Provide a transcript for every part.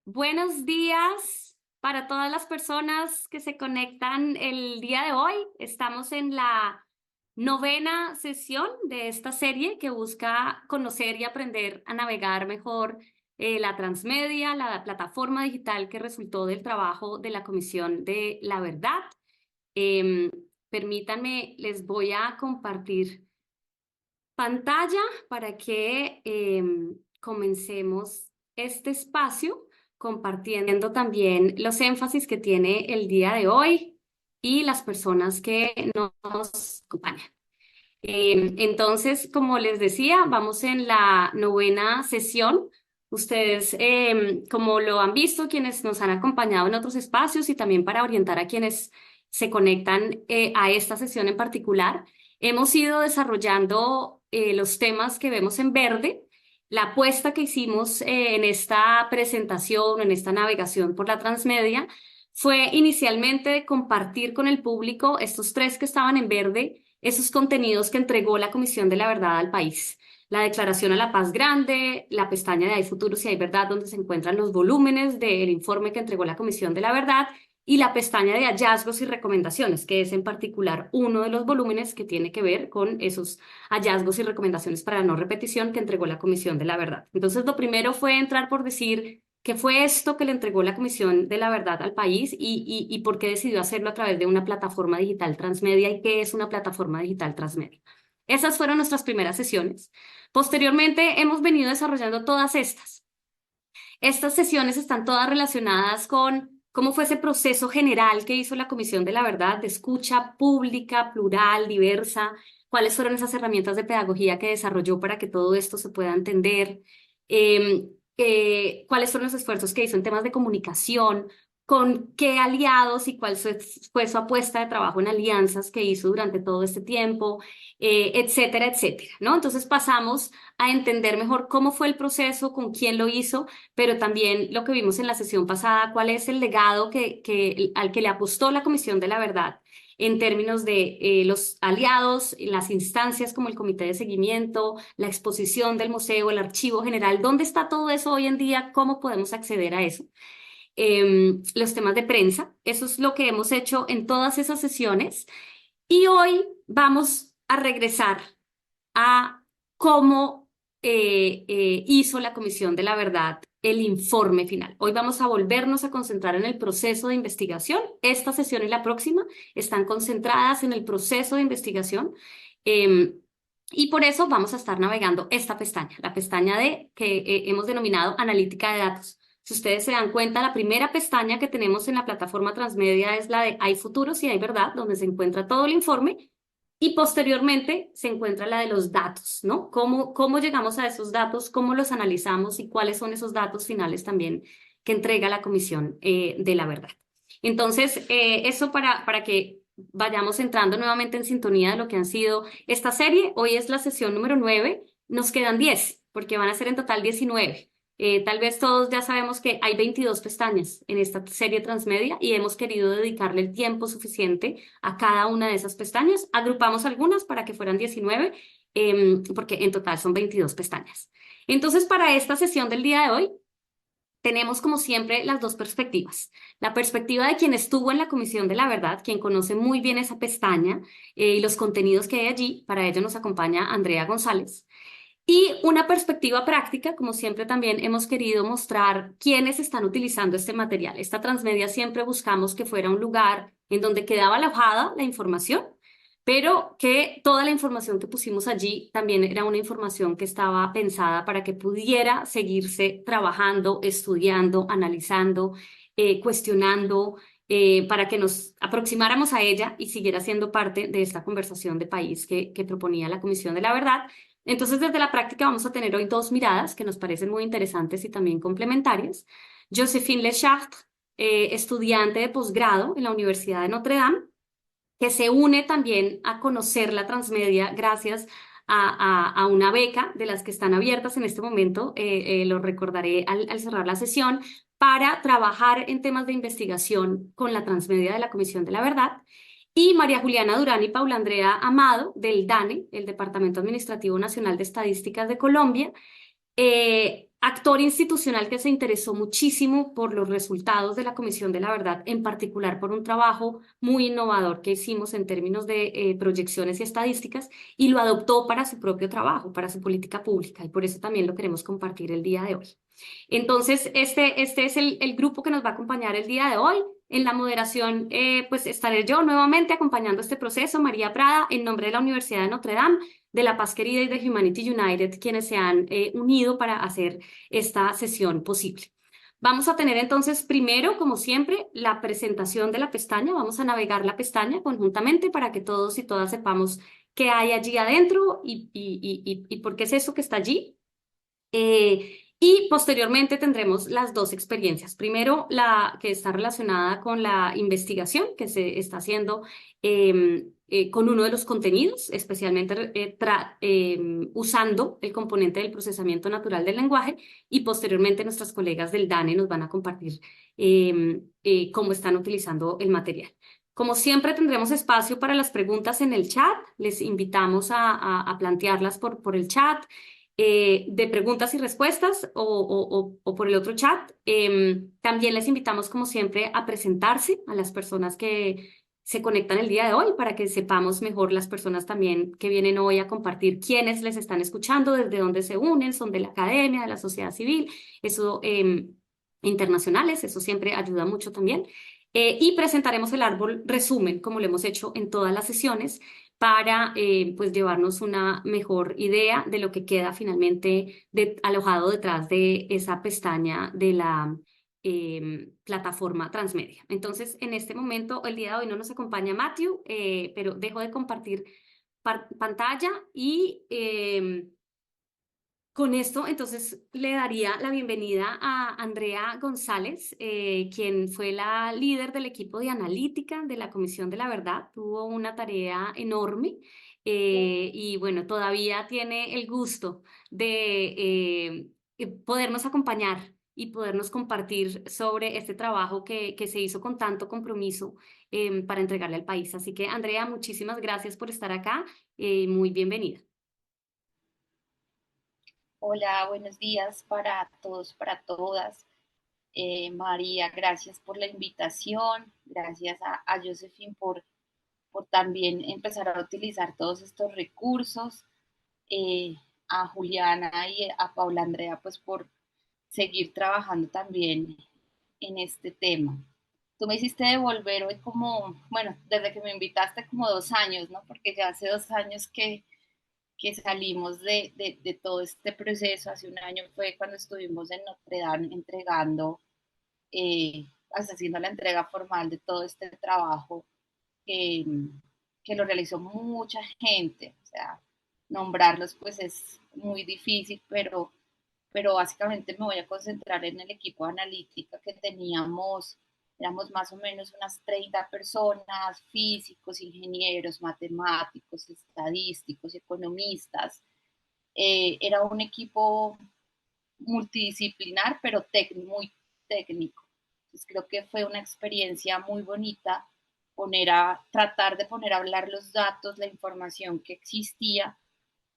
Buenos días para todas las personas que se conectan el día de hoy. Estamos en la novena sesión de esta serie que busca conocer y aprender a navegar mejor la transmedia, la plataforma digital que resultó del trabajo de la Comisión de la Verdad. Em, Permítanme, les voy a compartir pantalla para que comencemos este espacio compartiendo también los énfasis que tiene el día de hoy y las personas que nos acompañan. Entonces, como les decía, vamos en la novena sesión. Ustedes, como lo han visto, quienes nos han acompañado en otros espacios y también para orientar a quienes se conectan a esta sesión en particular, hemos ido desarrollando los temas que vemos en verde. La apuesta que hicimos en esta presentación, en esta navegación por la transmedia, fue inicialmente de compartir con el público estos tres que estaban en verde, esos contenidos que entregó la Comisión de la Verdad al país. La Declaración a la Paz Grande, la pestaña de Hay Futuro si hay Verdad, donde se encuentran los volúmenes del informe que entregó la Comisión de la Verdad, y la pestaña de hallazgos y recomendaciones, que es en particular uno de los volúmenes que tiene que ver con esos hallazgos y recomendaciones para la no repetición que entregó la Comisión de la Verdad. Entonces, lo primero fue entrar por decir qué fue esto que le entregó la Comisión de la Verdad al país y por qué decidió hacerlo a través de una plataforma digital transmedia y qué es una plataforma digital transmedia. Esas fueron nuestras primeras sesiones. Posteriormente, hemos venido desarrollando todas estas. Estas sesiones están todas relacionadas con cómo fue ese proceso general que hizo la Comisión de la Verdad de escucha pública, plural, diversa, cuáles fueron esas herramientas de pedagogía que desarrolló para que todo esto se pueda entender, cuáles fueron los esfuerzos que hizo en temas de comunicación, con qué aliados y cuál fue su apuesta de trabajo en alianzas que hizo durante todo este tiempo, etcétera, etcétera, ¿no? Entonces pasamos a entender mejor cómo fue el proceso, con quién lo hizo, pero también lo que vimos en la sesión pasada, cuál es el legado al que le apostó la Comisión de la Verdad en términos de los aliados, las instancias como el comité de seguimiento, la exposición del museo, el archivo general, ¿dónde está todo eso hoy en día? ¿Cómo podemos acceder a eso? Los temas de prensa, eso es lo que hemos hecho en todas esas sesiones y hoy vamos a regresar a cómo hizo la Comisión de la Verdad el informe final. Hoy vamos a volvernos a concentrar en el proceso de investigación. Esta sesión y la próxima están concentradas en el proceso de investigación. eh, y por eso vamos a estar navegando esta pestaña, la pestaña de que hemos denominado analítica de datos. Si ustedes se dan cuenta, la primera pestaña que tenemos en la plataforma transmedia es la de Hay Futuro si hay Verdad, donde se encuentra todo el informe. Y posteriormente se encuentra la de los datos, ¿no? ¿Cómo llegamos a esos datos? ¿Cómo los analizamos? ¿Y cuáles son esos datos finales también que entrega la Comisión de la Verdad? Entonces, eso para que vayamos entrando nuevamente en sintonía de lo que han sido esta serie. Hoy es la sesión número 9, nos quedan 10, porque van a ser en total 19. Tal vez todos ya sabemos que hay 22 pestañas en esta serie transmedia y hemos querido dedicarle el tiempo suficiente a cada una de esas pestañas. Agrupamos algunas para que fueran 19, porque en total son 22 pestañas. Entonces, para esta sesión del día de hoy, tenemos como siempre las dos perspectivas. La perspectiva de quien estuvo en la Comisión de la Verdad, quien conoce muy bien esa pestaña y los contenidos que hay allí. Para ello nos acompaña Andrea González. Y una perspectiva práctica, como siempre también hemos querido mostrar quiénes están utilizando este material. Esta transmedia siempre buscamos que fuera un lugar en donde quedaba alojada la información, pero que toda la información que pusimos allí también era una información que estaba pensada para que pudiera seguirse trabajando, estudiando, analizando, cuestionando, para que nos aproximáramos a ella y siguiera siendo parte de esta conversación de país que proponía la Comisión de la Verdad. Entonces, desde la práctica vamos a tener hoy dos miradas que nos parecen muy interesantes y también complementarias. Joséphine Lechartre, estudiante de posgrado en la Universidad de Notre Dame, que se une también a conocer la transmedia gracias a una beca de las que están abiertas en este momento, lo recordaré al cerrar la sesión, para trabajar en temas de investigación con la transmedia de la Comisión de la Verdad. Y María Juliana Durán y Paula Andrea Amado del DANE, el Departamento Administrativo Nacional de Estadísticas de Colombia, actor institucional que se interesó muchísimo por los resultados de la Comisión de la Verdad, en particular por un trabajo muy innovador que hicimos en términos de proyecciones y estadísticas, y lo adoptó para su propio trabajo, para su política pública, y por eso también lo queremos compartir el día de hoy. Entonces, este es el grupo que nos va a acompañar el día de hoy. En la moderación, pues estaré yo nuevamente acompañando este proceso, María Prada, en nombre de la Universidad de Notre Dame, de La Paz Querida y de Humanity United, quienes se han unido para hacer esta sesión posible. Vamos a tener entonces primero, como siempre, la presentación de la pestaña. Vamos a navegar la pestaña conjuntamente para que todos y todas sepamos qué hay allí adentro y por qué es eso que está allí. Y posteriormente tendremos las dos experiencias. Primero, la que está relacionada con la investigación que se está haciendo con uno de los contenidos, especialmente usando el componente del procesamiento natural del lenguaje. Y posteriormente nuestras colegas del DANE nos van a compartir cómo están utilizando el material. Como siempre, tendremos espacio para las preguntas en el chat. Les invitamos a plantearlas por el chat de preguntas y respuestas o por el otro chat. También les invitamos, como siempre, a presentarse a las personas que se conectan el día de hoy para que sepamos mejor las personas también que vienen hoy a compartir quiénes les están escuchando, desde dónde se unen, son de la academia, de la sociedad civil, eso internacionales, eso siempre ayuda mucho también. Y presentaremos el árbol resumen, como lo hemos hecho en todas las sesiones para pues llevarnos una mejor idea de lo que queda finalmente alojado detrás de esa pestaña de la plataforma transmedia. Entonces, en este momento, el día de hoy no nos acompaña Matthew, pero dejo de compartir pantalla y con esto, entonces, le daría la bienvenida a Andrea González, quien fue la líder del equipo de analítica de la Comisión de la Verdad. Tuvo una tarea enorme y, bueno, todavía tiene el gusto de podernos acompañar y podernos compartir sobre este trabajo que se hizo con tanto compromiso para entregarle al país. Así que, Andrea, muchísimas gracias por estar acá. Muy bienvenida. Hola, buenos días para todos, para todas. María, gracias por la invitación. Gracias a Josephine por también empezar a utilizar todos estos recursos. eh, a Juliana y a Paula Andrea, pues por seguir trabajando también en este tema. Tú me hiciste devolver hoy como, bueno, desde que me invitaste como 2 años, ¿no? Porque ya hace 2 años que salimos de todo este proceso. Hace un año fue cuando estuvimos en Notre Dame entregando, haciendo la entrega formal de todo este trabajo eh, que lo realizó mucha gente. O sea, nombrarlos pues es muy difícil, pero básicamente me voy a concentrar en el equipo de analítica que teníamos. Éramos más o menos unas 30 personas, físicos, ingenieros, matemáticos, estadísticos, economistas. Era un equipo multidisciplinar, pero muy técnico. Entonces creo que fue una experiencia muy bonita tratar de poner a hablar los datos, la información que existía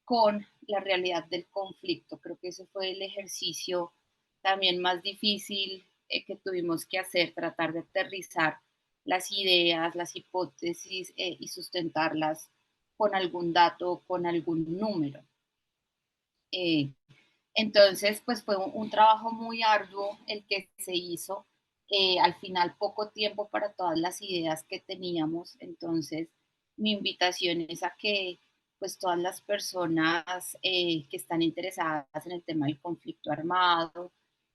con la realidad del conflicto. Creo que ese fue el ejercicio también más difícil que tuvimos que hacer, tratar de aterrizar las ideas, las hipótesis y sustentarlas con algún dato, con algún número. Eh, entonces, pues fue un trabajo muy arduo el que se hizo. Al final, poco tiempo para todas las ideas que teníamos. Entonces, mi invitación es a que pues todas las personas que están interesadas en el tema del conflicto armado,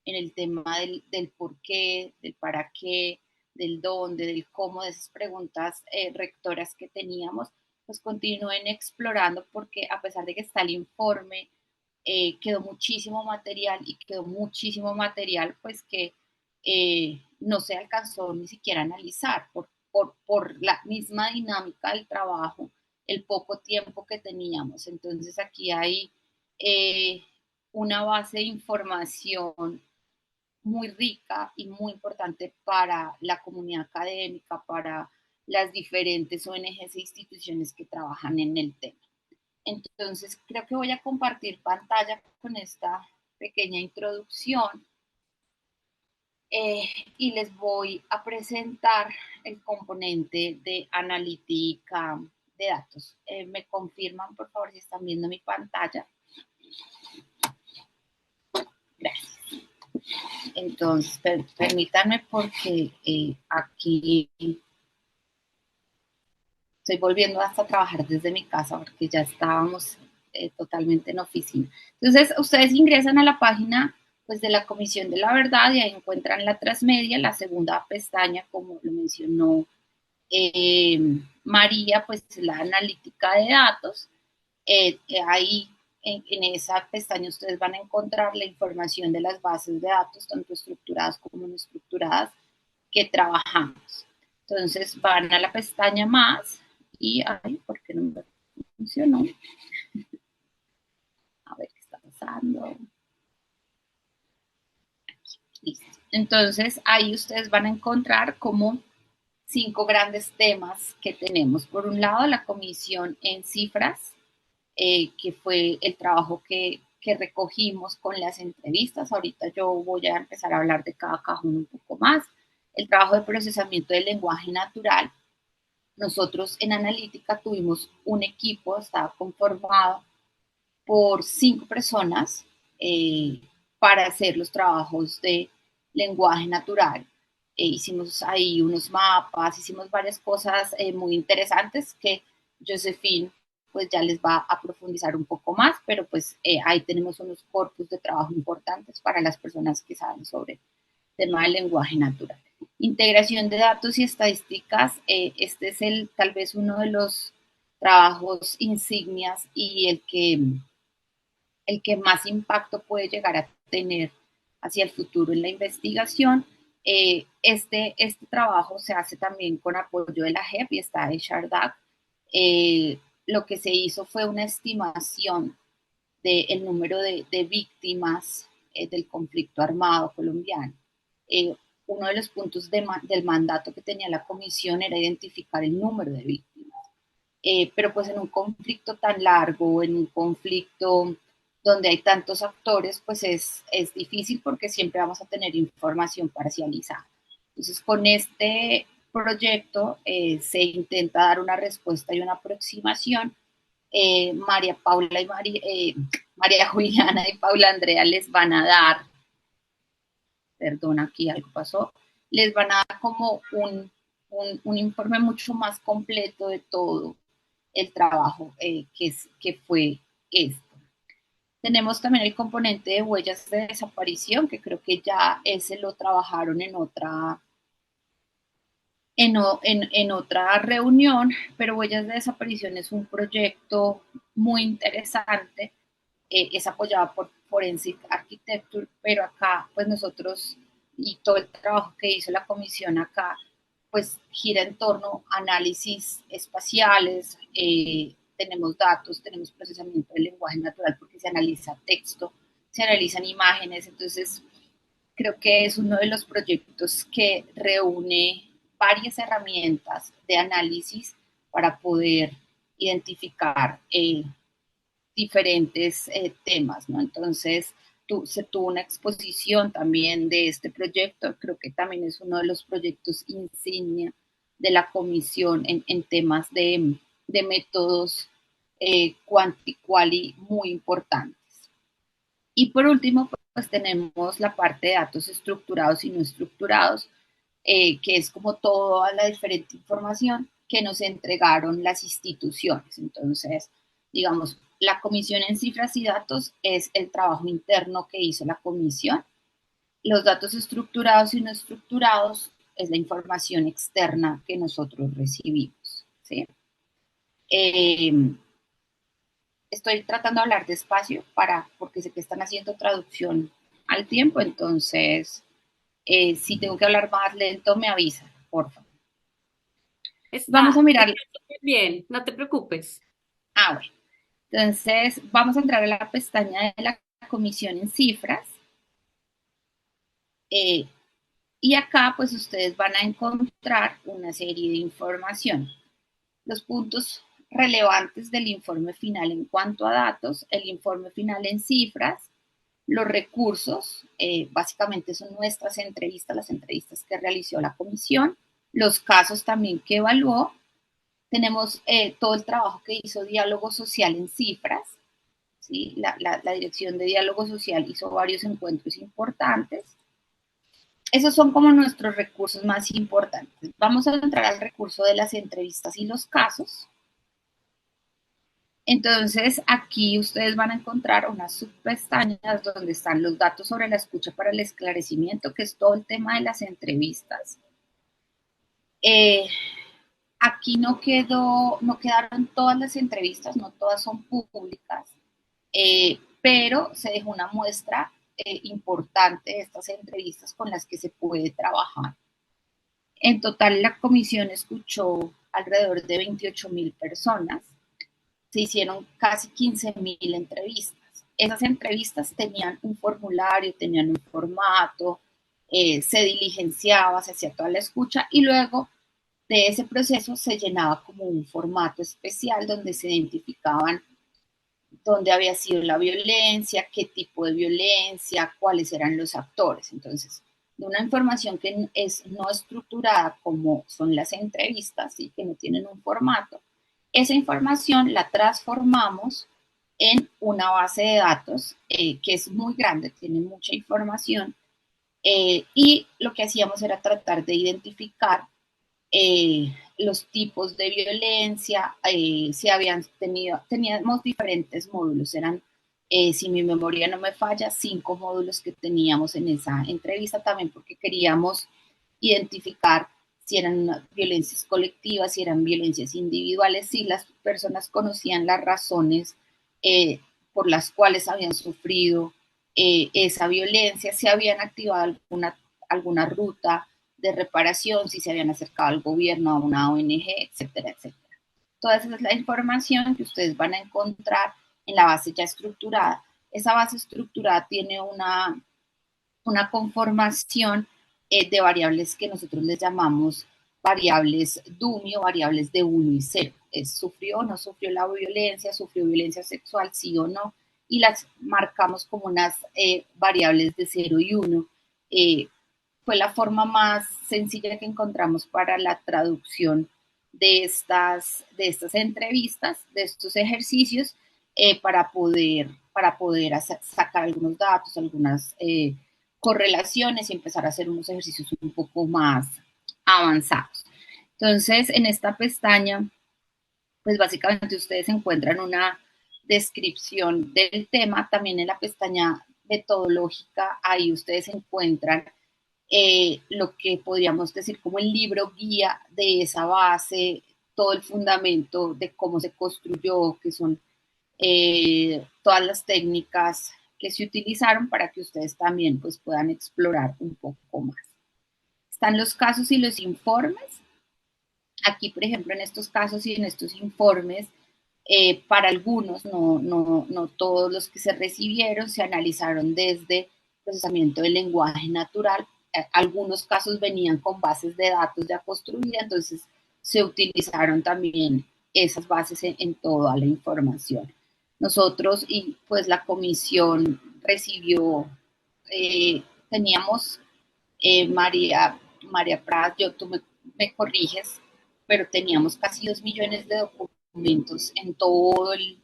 en el tema del por qué, del para qué, del dónde, del cómo, de esas preguntas rectoras que teníamos, pues continúen explorando, porque a pesar de que está el informe, quedó muchísimo material y quedó muchísimo material pues que no se alcanzó ni siquiera a analizar por la misma dinámica del trabajo, el poco tiempo que teníamos. Entonces aquí hay una base de información muy rica y muy importante para la comunidad académica, para las diferentes ONGs e instituciones que trabajan en el tema. Entonces, creo que voy a compartir pantalla con esta pequeña introducción y les voy a presentar el componente de analítica de datos. ¿Me confirman, por favor, si están viendo mi pantalla? Gracias. Entonces, permítanme porque aquí estoy volviendo hasta a trabajar desde mi casa porque ya estábamos totalmente en oficina. Entonces, ustedes ingresan a la página pues, de la Comisión de la Verdad y ahí encuentran la transmedia, la segunda pestaña, como lo mencionó María, pues la analítica de datos. Ahí en esa pestaña ustedes van a encontrar la información de las bases de datos, tanto estructuradas como no estructuradas, que trabajamos. Entonces van a la pestaña más y, ay, ¿por qué no me funcionó? A ver qué está pasando. Listo. Entonces ahí ustedes van a encontrar como 5 grandes temas que tenemos. Por un lado, la comisión en cifras, que fue el trabajo que recogimos con las entrevistas. Ahorita yo voy a empezar a hablar de cada cajón un poco más. El trabajo de procesamiento del lenguaje natural. Nosotros en analítica tuvimos un equipo, estaba conformado por 5 personas para hacer los trabajos de lenguaje natural. Hicimos ahí unos mapas, hicimos varias cosas muy interesantes que Josephine pues ya les va a profundizar un poco más, pero pues ahí tenemos unos corpus de trabajo importantes para las personas que saben sobre el tema del lenguaje natural. Integración de datos y estadísticas, este es tal vez uno de los trabajos insignias y el que más impacto puede llegar a tener hacia el futuro en la investigación. Este trabajo se hace también con apoyo de la JEP y está de Shardak. Lo que se hizo fue una estimación del número de víctimas del conflicto armado colombiano. Uno de los puntos del mandato que tenía la comisión era identificar el número de víctimas. Pero pues en un conflicto tan largo, en un conflicto donde hay tantos actores, pues es difícil porque siempre vamos a tener información parcializada. Entonces, con este proyecto se intenta dar una respuesta y una aproximación. María Paula y María Juliana y Paula Andrea les van a dar, perdón, aquí algo pasó, les van a dar como un informe mucho más completo de todo el trabajo que fue esto. Tenemos también el componente de huellas de desaparición, que creo que ya ese lo trabajaron en otra reunión, pero huellas de desaparición es un proyecto muy interesante, es apoyado por Forensic Architecture, pero acá pues nosotros y todo el trabajo que hizo la comisión acá pues gira en torno a análisis espaciales, tenemos datos, tenemos procesamiento del lenguaje natural porque se analiza texto, se analizan imágenes, entonces creo que es uno de los proyectos que reúne varias herramientas de análisis para poder identificar diferentes temas, ¿no? Entonces, se tuvo una exposición también de este proyecto, creo que también es uno de los proyectos insignia de la comisión en temas de métodos quanti-quali muy importantes. Y por último, pues tenemos la parte de datos estructurados y no estructurados, que es como toda la diferente información que nos entregaron las instituciones. Entonces, digamos, la comisión en cifras y datos es el trabajo interno que hizo la comisión. Los datos estructurados y no estructurados es la información externa que nosotros recibimos. ¿Sí? Estoy tratando de hablar despacio porque sé que están haciendo traducción al tiempo, entonces si tengo que hablar más lento me avisa, por favor. Vamos a mirar. Está bien, no te preocupes. Bueno. Entonces, vamos a entrar a la pestaña de la comisión en cifras. Y acá, pues, ustedes van a encontrar una serie de información. Los puntos relevantes del informe final en cuanto a datos, el informe final en cifras, Los recursos, básicamente son nuestras entrevistas, las entrevistas que realizó la comisión, los casos también que evaluó. Tenemos todo el trabajo que hizo Diálogo Social en cifras, ¿sí? La Dirección de Diálogo Social hizo varios encuentros importantes. Esos son como nuestros recursos más importantes. Vamos a entrar al recurso de las entrevistas y los casos. Entonces, aquí ustedes van a encontrar unas subpestañas donde están los datos sobre la escucha para el esclarecimiento, que es todo el tema de las entrevistas. Aquí no quedaron todas las entrevistas, no todas son públicas, pero se dejó una muestra importante de estas entrevistas con las que se puede trabajar. En total, la comisión escuchó alrededor de 28.000 personas. Se hicieron casi 15.000 entrevistas. Esas entrevistas tenían un formulario, tenían un formato, se diligenciaba, se hacía toda la escucha y luego de ese proceso se llenaba como un formato especial donde se identificaban dónde había sido la violencia, qué tipo de violencia, cuáles eran los actores. Entonces, de una información que es no estructurada como son las entrevistas y que no tienen un formato, esa información la transformamos en una base de datos que es muy grande, tiene mucha información, y lo que hacíamos era tratar de identificar los tipos de violencia, si teníamos diferentes módulos, eran, si mi memoria no me falla, 5 módulos que teníamos en esa entrevista también porque queríamos identificar si eran violencias colectivas, si eran violencias individuales, si las personas conocían las razones por las cuales habían sufrido esa violencia, si habían activado alguna ruta de reparación, si se habían acercado al gobierno, a una ONG, etcétera, etcétera. Toda esa es la información que ustedes van a encontrar en la base ya estructurada. Esa base estructurada tiene una conformación de variables que nosotros les llamamos variables DUMI o variables de 1 y 0. ¿Sufrió o no sufrió la violencia? ¿Sufrió violencia sexual? Sí o no. Y las marcamos como unas variables de 0 y 1. Fue la forma más sencilla que encontramos para la traducción de estas entrevistas, de estos ejercicios, para poder sacar algunos datos, algunas correlaciones y empezar a hacer unos ejercicios un poco más avanzados. Entonces, en esta pestaña, pues básicamente ustedes encuentran una descripción del tema. También en la pestaña metodológica, ahí ustedes encuentran lo que podríamos decir como el libro guía de esa base, todo el fundamento de cómo se construyó, que son todas las técnicas que se utilizaron para que ustedes también pues, puedan explorar un poco más. Están los casos y los informes. Aquí, por ejemplo, en estos casos y en estos informes, para algunos, no todos los que se recibieron, se analizaron desde procesamiento del lenguaje natural. Algunos casos venían con bases de datos ya construidas, entonces se utilizaron también esas bases en toda la información. Nosotros y pues la comisión recibió, teníamos María Praz, tú me corriges, pero teníamos casi 2 millones de documentos en todo el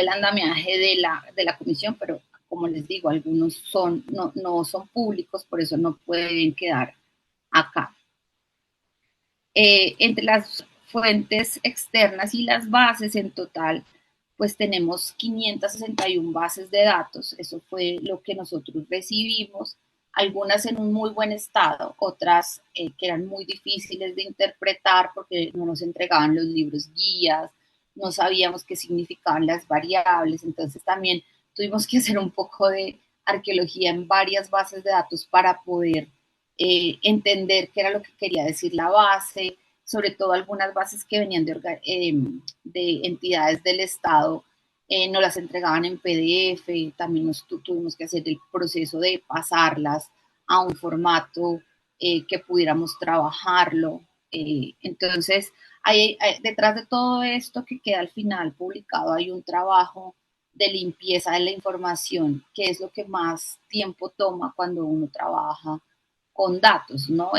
andamiaje de la comisión, pero como les digo, algunos no son públicos, por eso no pueden quedar acá. Entre las fuentes externas y las bases en total, pues tenemos 561 bases de datos, eso fue lo que nosotros recibimos, algunas en un muy buen estado, otras que eran muy difíciles de interpretar porque no nos entregaban los libros guías, no sabíamos qué significaban las variables, entonces también tuvimos que hacer un poco de arqueología en varias bases de datos para poder entender qué era lo que quería decir la base, sobre todo algunas bases que venían de entidades del Estado, nos las entregaban en PDF, también tuvimos que hacer el proceso de pasarlas a un formato que pudiéramos trabajarlo. Entonces, detrás de todo esto que queda al final publicado hay un trabajo limpieza de la información, que es lo que más tiempo toma cuando uno trabaja con datos, ¿no?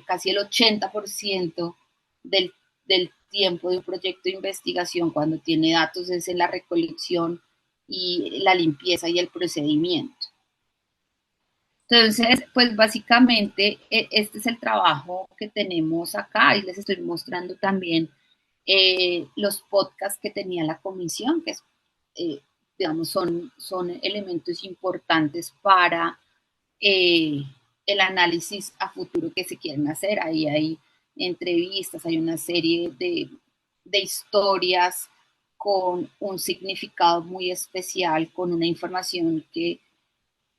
Casi el 80% del, del tiempo de un proyecto de investigación cuando tiene datos es en la recolección y la limpieza y el procedimiento. Entonces, pues básicamente este es el trabajo que tenemos acá y les estoy mostrando también los podcasts que tenía la comisión, que digamos son elementos importantes para el análisis a futuro que se quieren hacer. Ahí hay entrevistas, hay una serie de historias con un significado muy especial, con una información que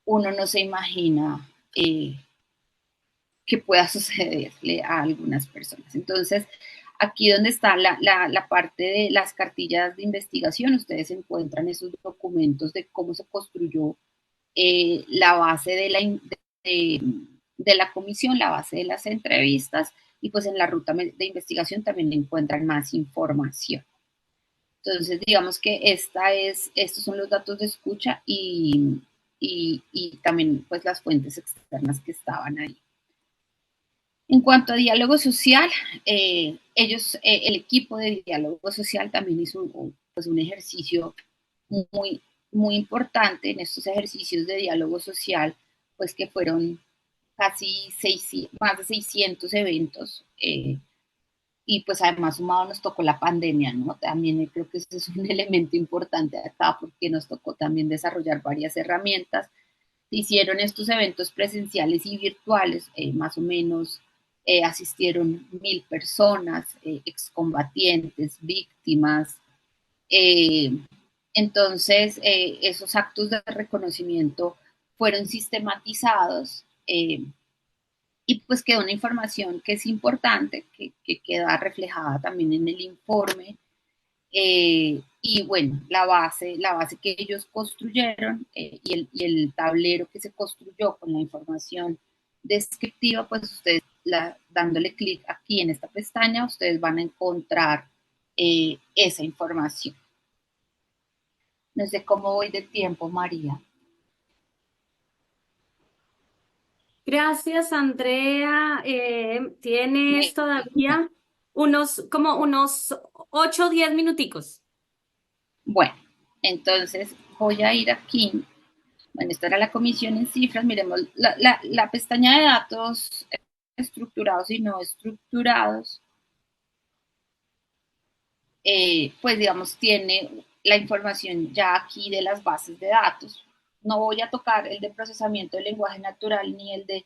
uno no se imagina que pueda sucederle a algunas personas. Entonces, aquí donde está la parte de las cartillas de investigación, ustedes encuentran esos documentos de cómo se construyó la base de la comisión, la base de las entrevistas, y pues en la ruta de investigación también encuentran más información. Entonces, digamos que estos son los datos de escucha y también pues las fuentes externas que estaban ahí. En cuanto a diálogo social, el equipo de diálogo social también hizo pues, un ejercicio muy, muy importante en estos ejercicios de diálogo social, pues que fueron casi más de 600 eventos, y pues además sumado nos tocó la pandemia, ¿no? También creo que ese es un elemento importante acá porque nos tocó también desarrollar varias herramientas. Se hicieron estos eventos presenciales y virtuales, más o menos asistieron 1000 personas, excombatientes, víctimas. Entonces, esos actos de reconocimiento fueron sistematizados y pues quedó una información que es importante, que queda reflejada también en el informe. Y bueno, la base que ellos construyeron y el tablero que se construyó con la información descriptiva, pues ustedes dándole clic aquí en esta pestaña, ustedes van a encontrar esa información. No sé cómo voy de tiempo, María. Gracias, Andrea. Tienes todavía como unos 8 o 10 minuticos. Bueno, entonces voy a ir aquí. Bueno, esta era la comisión en cifras. Miremos la pestaña de datos estructurados y no estructurados. Pues digamos, tiene la información ya aquí de las bases de datos. No voy a tocar el de procesamiento del lenguaje natural ni el de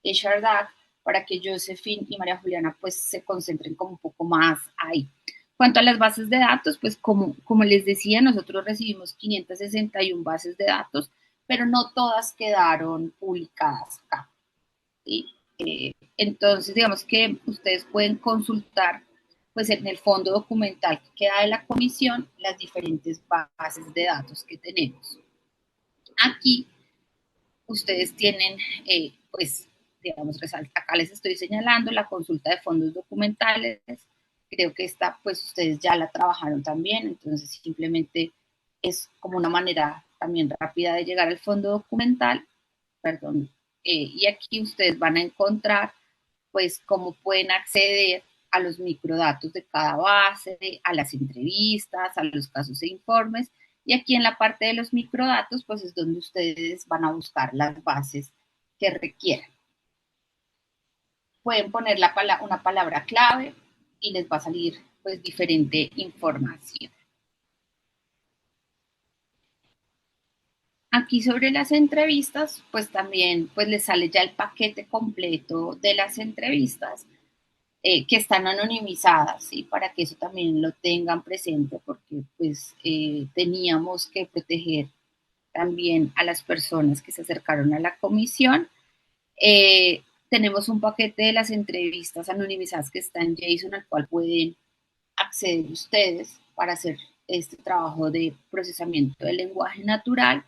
HRDAC para que Josephine y María Juliana pues se concentren como un poco más ahí. Cuanto a las bases de datos, pues como les decía, nosotros recibimos 561 bases de datos, pero no todas quedaron publicadas acá. ¿Sí? Entonces, digamos que ustedes pueden consultar pues en el fondo documental que queda de la comisión las diferentes bases de datos que tenemos. Aquí ustedes tienen, pues, digamos, acá les estoy señalando la consulta de fondos documentales. Creo que esta, pues, ustedes ya la trabajaron también, entonces simplemente es como una manera también rápida de llegar al fondo documental, perdón, y aquí ustedes van a encontrar, pues, cómo pueden acceder a los microdatos de cada base, a las entrevistas, a los casos e informes. Y aquí en la parte de los microdatos, pues es donde ustedes van a buscar las bases que requieran. Pueden poner una palabra clave y les va a salir pues diferente información. Aquí sobre las entrevistas, pues también pues les sale ya el paquete completo de las entrevistas. Que están anonimizadas, ¿sí? Para que eso también lo tengan presente, porque pues teníamos que proteger también a las personas que se acercaron a la comisión. Tenemos un paquete de las entrevistas anonimizadas que está en JSON al cual pueden acceder ustedes para hacer este trabajo de procesamiento del lenguaje natural.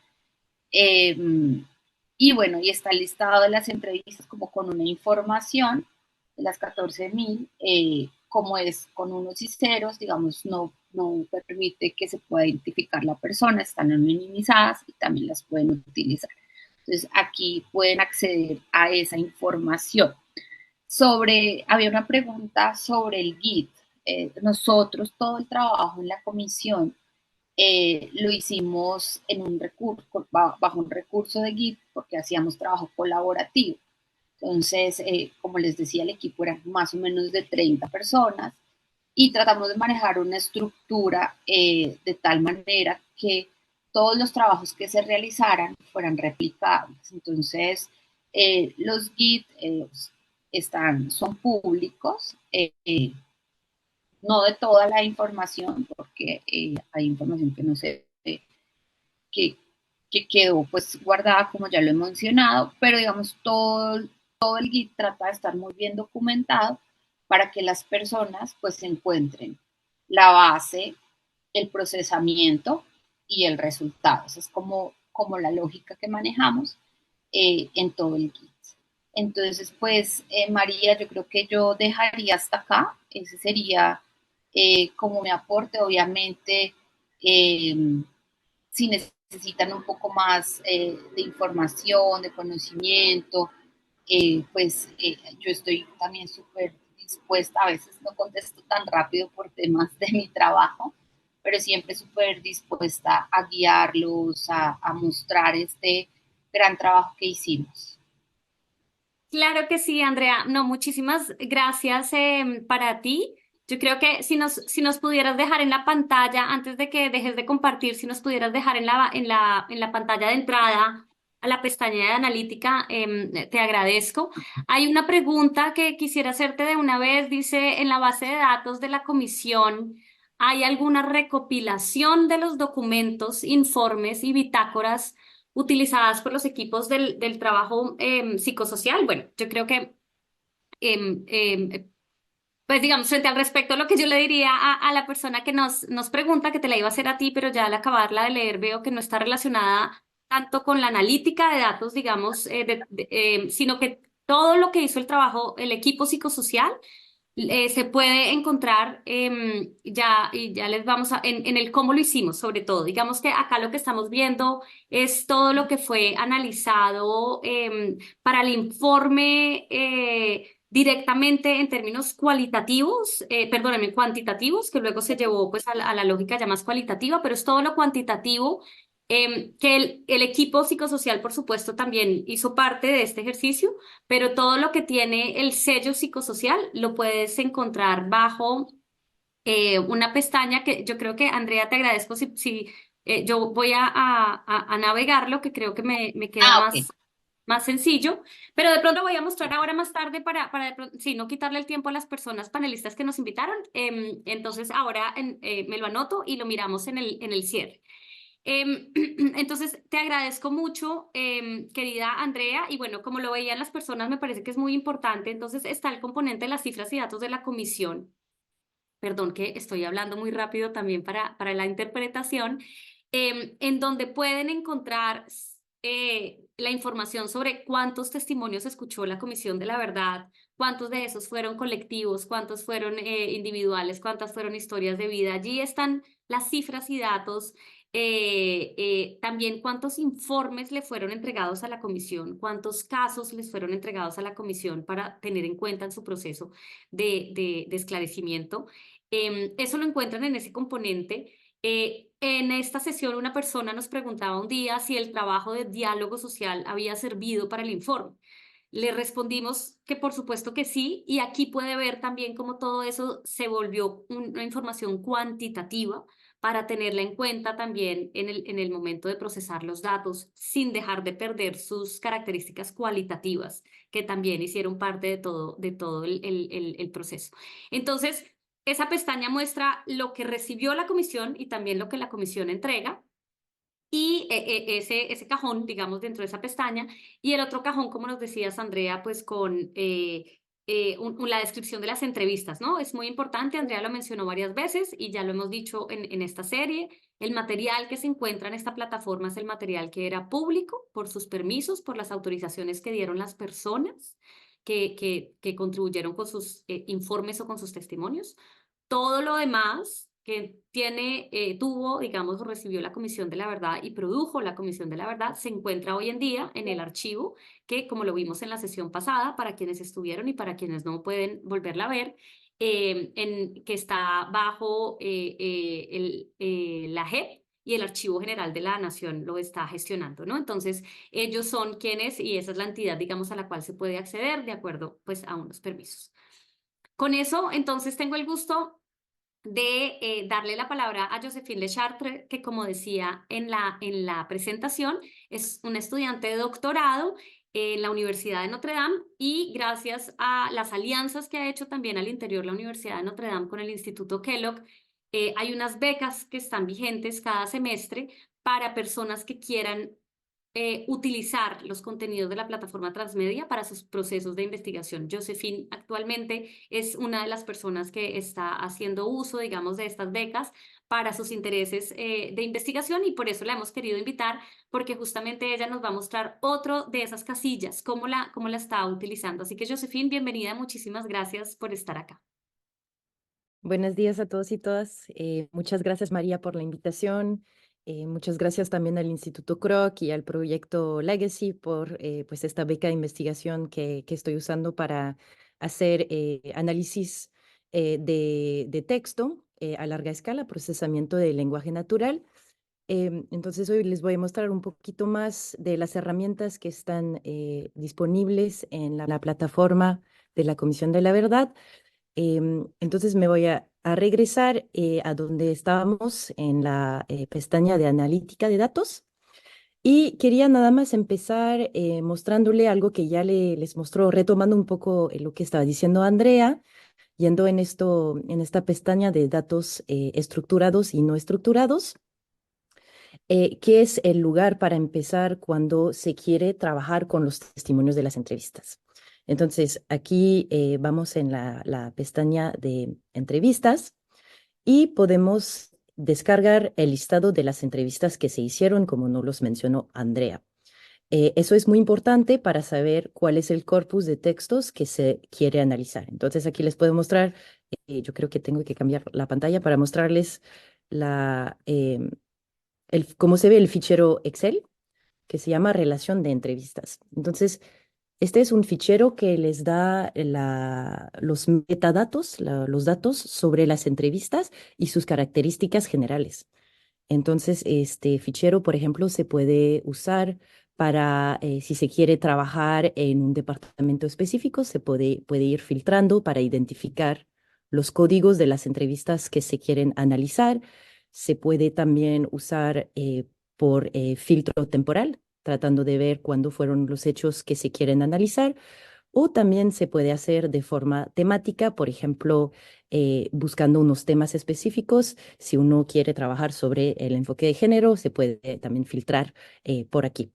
Y bueno, y está el listado de las entrevistas como con una información de las 14.000, como es con unos y ceros, digamos, no no permite que se pueda identificar la persona, están anonimizadas y también las pueden utilizar. Entonces, aquí pueden acceder a esa información. Había una pregunta sobre el Git. Nosotros todo el trabajo en la comisión lo hicimos en un recurso, bajo un recurso de Git porque hacíamos trabajo colaborativo. Entonces, como les decía, el equipo era más o menos de 30 personas y tratamos de manejar una estructura de tal manera que todos los trabajos que se realizaran fueran replicables. Entonces, los Git son públicos, no de toda la información, porque hay información que no se que, que quedó pues guardada, como ya lo he mencionado, pero digamos todo el Git trata de estar muy bien documentado para que las personas pues encuentren la base, el procesamiento y el resultado. Esa es como la lógica que manejamos en todo el Git. Entonces, pues, María, yo creo que yo dejaría hasta acá. Ese sería como mi aporte. Obviamente, eh, si necesitan un poco más de información, de conocimiento, yo estoy también súper dispuesta, a veces no contesto tan rápido por temas de mi trabajo, pero siempre súper dispuesta a guiarlos, a mostrar este gran trabajo que hicimos. Claro que sí, Andrea. No, muchísimas gracias para ti. Yo creo que si nos pudieras dejar en la pantalla, antes de que dejes de compartir, si nos pudieras dejar en la pantalla de entrada a la pestaña de analítica, te agradezco. Hay una pregunta que quisiera hacerte de una vez. Dice, en la base de datos de la comisión, ¿hay alguna recopilación de los documentos, informes y bitácoras utilizadas por los equipos del trabajo psicosocial? Bueno, yo creo que, em, em, pues digamos, frente al respecto, lo que yo le diría a la persona que nos pregunta, que te la iba a hacer a ti, pero ya al acabarla de leer veo que no está relacionada tanto con la analítica de datos, digamos, sino que todo lo que hizo el trabajo, el equipo psicosocial, se puede encontrar y ya les vamos en el cómo lo hicimos, sobre todo. Digamos que acá lo que estamos viendo es todo lo que fue analizado para el informe directamente en términos cualitativos, perdónenme, cuantitativos, que luego se llevó pues a la lógica ya más cualitativa, pero es todo lo cuantitativo. Que el equipo psicosocial, por supuesto, también hizo parte de este ejercicio, pero todo lo que tiene el sello psicosocial lo puedes encontrar bajo una pestaña que yo creo que, Andrea, te agradezco si yo voy a navegarlo, que creo que me queda Ah, ok. más sencillo, pero de pronto voy a mostrar ahora más tarde para sí, no quitarle el tiempo a las personas panelistas que nos invitaron. Entonces, ahora me lo anoto y lo miramos en el cierre. Entonces, te agradezco mucho, querida Andrea, y bueno, como lo veían las personas, me parece que es muy importante. Entonces, está el componente de las cifras y datos de la comisión. Perdón que estoy hablando muy rápido también para la interpretación, en donde pueden encontrar la información sobre cuántos testimonios escuchó la Comisión de la Verdad, cuántos de esos fueron colectivos, cuántos fueron individuales, cuántas fueron historias de vida. Allí están las cifras y datos. También cuántos informes le fueron entregados a la comisión, cuántos casos les fueron entregados a la comisión para tener en cuenta en su proceso de esclarecimiento. Eso lo encuentran en ese componente. En esta sesión una persona nos preguntaba un día si el trabajo de diálogo social había servido para el informe. Le respondimos que por supuesto que sí, y aquí puede ver también cómo todo eso se volvió una información cuantitativa para tenerla en cuenta también en el momento de procesar los datos, sin dejar de perder sus características cualitativas, que también hicieron parte de todo el proceso. Entonces, esa pestaña muestra lo que recibió la comisión y también lo que la comisión entrega. Y ese cajón, digamos, dentro de esa pestaña. Y el otro cajón, como nos decías, Andrea, pues con la descripción de las entrevistas, ¿no? Es muy importante, Andrea lo mencionó varias veces y ya lo hemos dicho en esta serie. El material que se encuentra en esta plataforma es el material que era público por sus permisos, por las autorizaciones que dieron las personas que contribuyeron con sus informes o con sus testimonios. Todo lo demás que tuvo, digamos, o recibió la Comisión de la Verdad y produjo la Comisión de la Verdad, se encuentra hoy en día en el archivo, que como lo vimos en la sesión pasada, para quienes estuvieron y para quienes no pueden volverla a ver, que está bajo la JEP y el Archivo General de la Nación lo está gestionando, ¿no? Entonces, ellos son quienes, y esa es la entidad, digamos, a la cual se puede acceder de acuerdo, pues, a unos permisos. Con eso, entonces, tengo el gusto de darle la palabra a Josephine Lechartre, que como decía en la presentación, es una estudiante de doctorado en la Universidad de Notre Dame y gracias a las alianzas que ha hecho también al interior de la Universidad de Notre Dame con el Instituto Kellogg, hay unas becas que están vigentes cada semestre para personas que quieran utilizar los contenidos de la plataforma Transmedia para sus procesos de investigación. Josephine actualmente es una de las personas que está haciendo uso, digamos, de estas becas para sus intereses de investigación y por eso la hemos querido invitar, porque justamente ella nos va a mostrar otro de esas casillas, cómo la está utilizando. Así que Josephine, bienvenida, muchísimas gracias por estar acá. Buenos días a todos y todas. Muchas gracias, María, por la invitación. Muchas gracias también al Instituto Kroc y al proyecto Legacy por pues esta beca de investigación que estoy usando para hacer análisis de texto a larga escala, procesamiento de lenguaje natural. Entonces, hoy les voy a mostrar un poquito más de las herramientas que están disponibles en la plataforma de la Comisión de la Verdad. Entonces me voy a regresar a donde estábamos en la pestaña de analítica de datos y quería nada más empezar mostrándole algo que ya les mostró, retomando un poco lo que estaba diciendo Andrea, yendo en esta pestaña de datos estructurados y no estructurados, que es el lugar para empezar cuando se quiere trabajar con los testimonios de las entrevistas. Entonces, aquí vamos en la pestaña de entrevistas y podemos descargar el listado de las entrevistas que se hicieron, como nos los mencionó Andrea. Eso es muy importante para saber cuál es el corpus de textos que se quiere analizar. Entonces, aquí les puedo mostrar, yo creo que tengo que cambiar la pantalla para mostrarles cómo se ve el fichero Excel, que se llama relación de entrevistas. Entonces, este es un fichero que les da los metadatos, los datos sobre las entrevistas y sus características generales. Entonces, este fichero, por ejemplo, se puede usar para, si se quiere trabajar en un departamento específico, se puede ir filtrando para identificar los códigos de las entrevistas que se quieren analizar. Se puede también usar por filtro temporal, tratando de ver cuándo fueron los hechos que se quieren analizar. O también se puede hacer de forma temática, por ejemplo, buscando unos temas específicos. Si uno quiere trabajar sobre el enfoque de género, se puede también filtrar por aquí.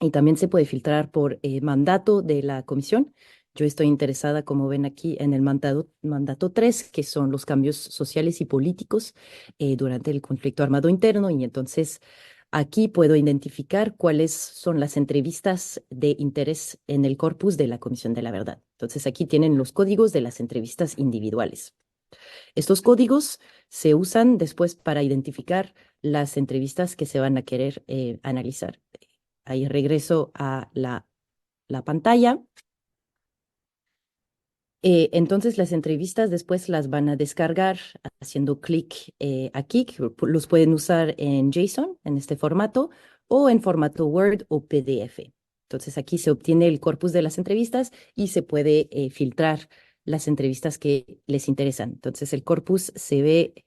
Y también se puede filtrar por mandato de la comisión. Yo estoy interesada, como ven aquí, en el mandato 3, que son los cambios sociales y políticos durante el conflicto armado interno. Y entonces aquí puedo identificar cuáles son las entrevistas de interés en el corpus de la Comisión de la Verdad. Entonces aquí tienen los códigos de las entrevistas individuales. Estos códigos se usan después para identificar las entrevistas que se van a querer analizar. Ahí regreso a la pantalla. Entonces las entrevistas después las van a descargar haciendo clic aquí, que los pueden usar en JSON, en este formato, o en formato Word o PDF. Entonces aquí se obtiene el corpus de las entrevistas y se puede filtrar las entrevistas que les interesan. Entonces el corpus se ve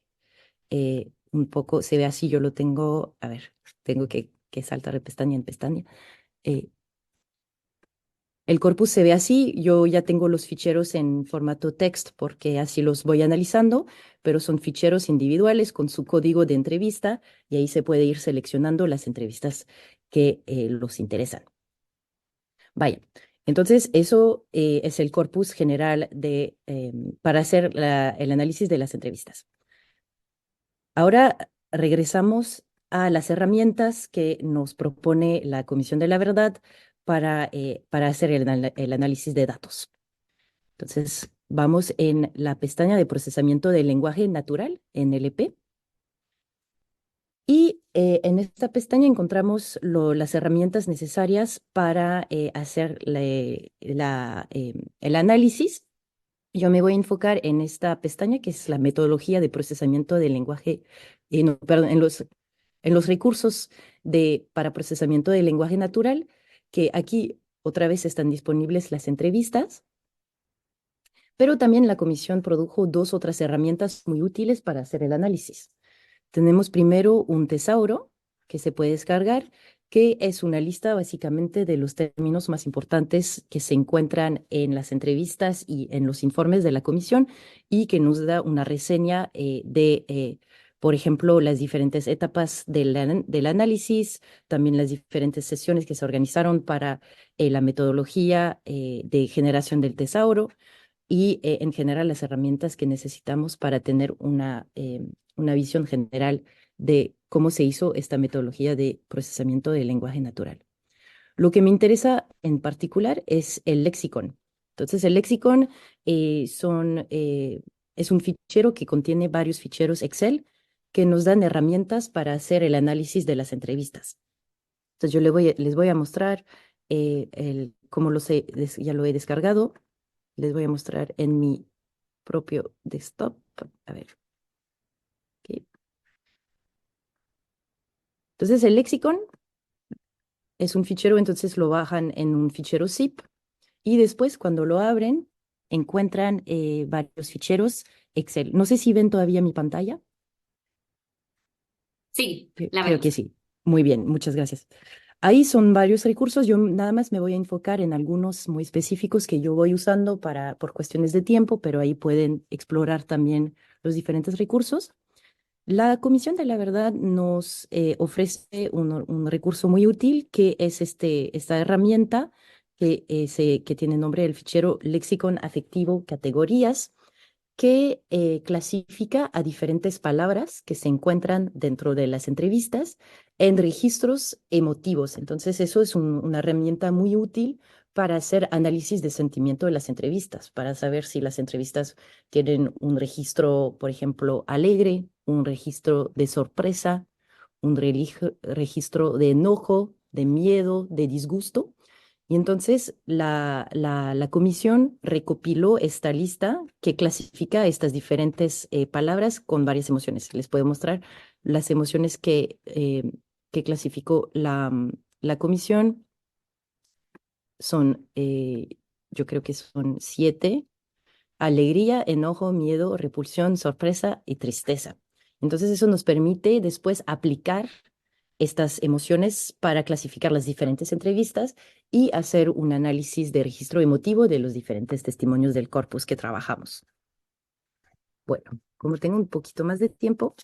un poco, se ve así, yo lo tengo, a ver, tengo que saltar de pestaña en pestaña. Eh, el corpus se ve así, yo ya tengo los ficheros en formato text porque así los voy analizando, pero son ficheros individuales con su código de entrevista y ahí se puede ir seleccionando las entrevistas que los interesan. Vaya, entonces eso es el corpus general para hacer el análisis de las entrevistas. Ahora regresamos a las herramientas que nos propone la Comisión de la Verdad para hacer el análisis de datos. Entonces, vamos en la pestaña de procesamiento del lenguaje natural, NLP. Y en esta pestaña encontramos las herramientas necesarias para hacer el análisis. Yo me voy a enfocar en esta pestaña que es la metodología de procesamiento del lenguaje, no, perdón, en los recursos para procesamiento del lenguaje natural, que aquí otra vez están disponibles las entrevistas, pero también la comisión produjo dos otras herramientas muy útiles para hacer el análisis. Tenemos primero un tesauro que se puede descargar, que es una lista básicamente de los términos más importantes que se encuentran en las entrevistas y en los informes de la comisión y que nos da una reseña por ejemplo, las diferentes etapas del análisis, también las diferentes sesiones que se organizaron para la metodología de generación del tesauro y en general las herramientas que necesitamos para tener una visión general de cómo se hizo esta metodología de procesamiento del lenguaje natural. Lo que me interesa en particular es el lexicon. Entonces, el lexicon es un fichero que contiene varios ficheros Excel que nos dan herramientas para hacer el análisis de las entrevistas. Entonces, les voy a mostrar cómo ya lo he descargado. Les voy a mostrar en mi propio desktop. A ver. Ok. Entonces, el lexicon es un fichero, entonces lo bajan en un fichero zip y después cuando lo abren encuentran varios ficheros Excel. No sé si ven todavía mi pantalla. Sí, la Creo que vemos. sí. Muy bien, muchas gracias. Ahí son varios recursos. Yo nada más me voy a enfocar en algunos muy específicos que yo voy usando por cuestiones de tiempo, pero ahí pueden explorar también los diferentes recursos. La Comisión de la Verdad nos ofrece un recurso muy útil que es esta herramienta que tiene nombre del fichero Lexicon Afectivo Categorías, que clasifica a diferentes palabras que se encuentran dentro de las entrevistas en registros emotivos. Entonces, eso es una herramienta muy útil para hacer análisis de sentimiento de las entrevistas, para saber si las entrevistas tienen un registro, por ejemplo, alegre, un registro de sorpresa, un registro de enojo, de miedo, de disgusto. Y entonces la comisión recopiló esta lista que clasifica estas diferentes palabras con varias emociones. Les puedo mostrar las emociones que clasificó la comisión. Son, yo creo que son 7: alegría, enojo, miedo, repulsión, sorpresa y tristeza. Entonces eso nos permite después aplicar estas emociones para clasificar las diferentes entrevistas y hacer un análisis de registro emotivo de los diferentes testimonios del corpus que trabajamos. Bueno, como tengo un poquito más de tiempo,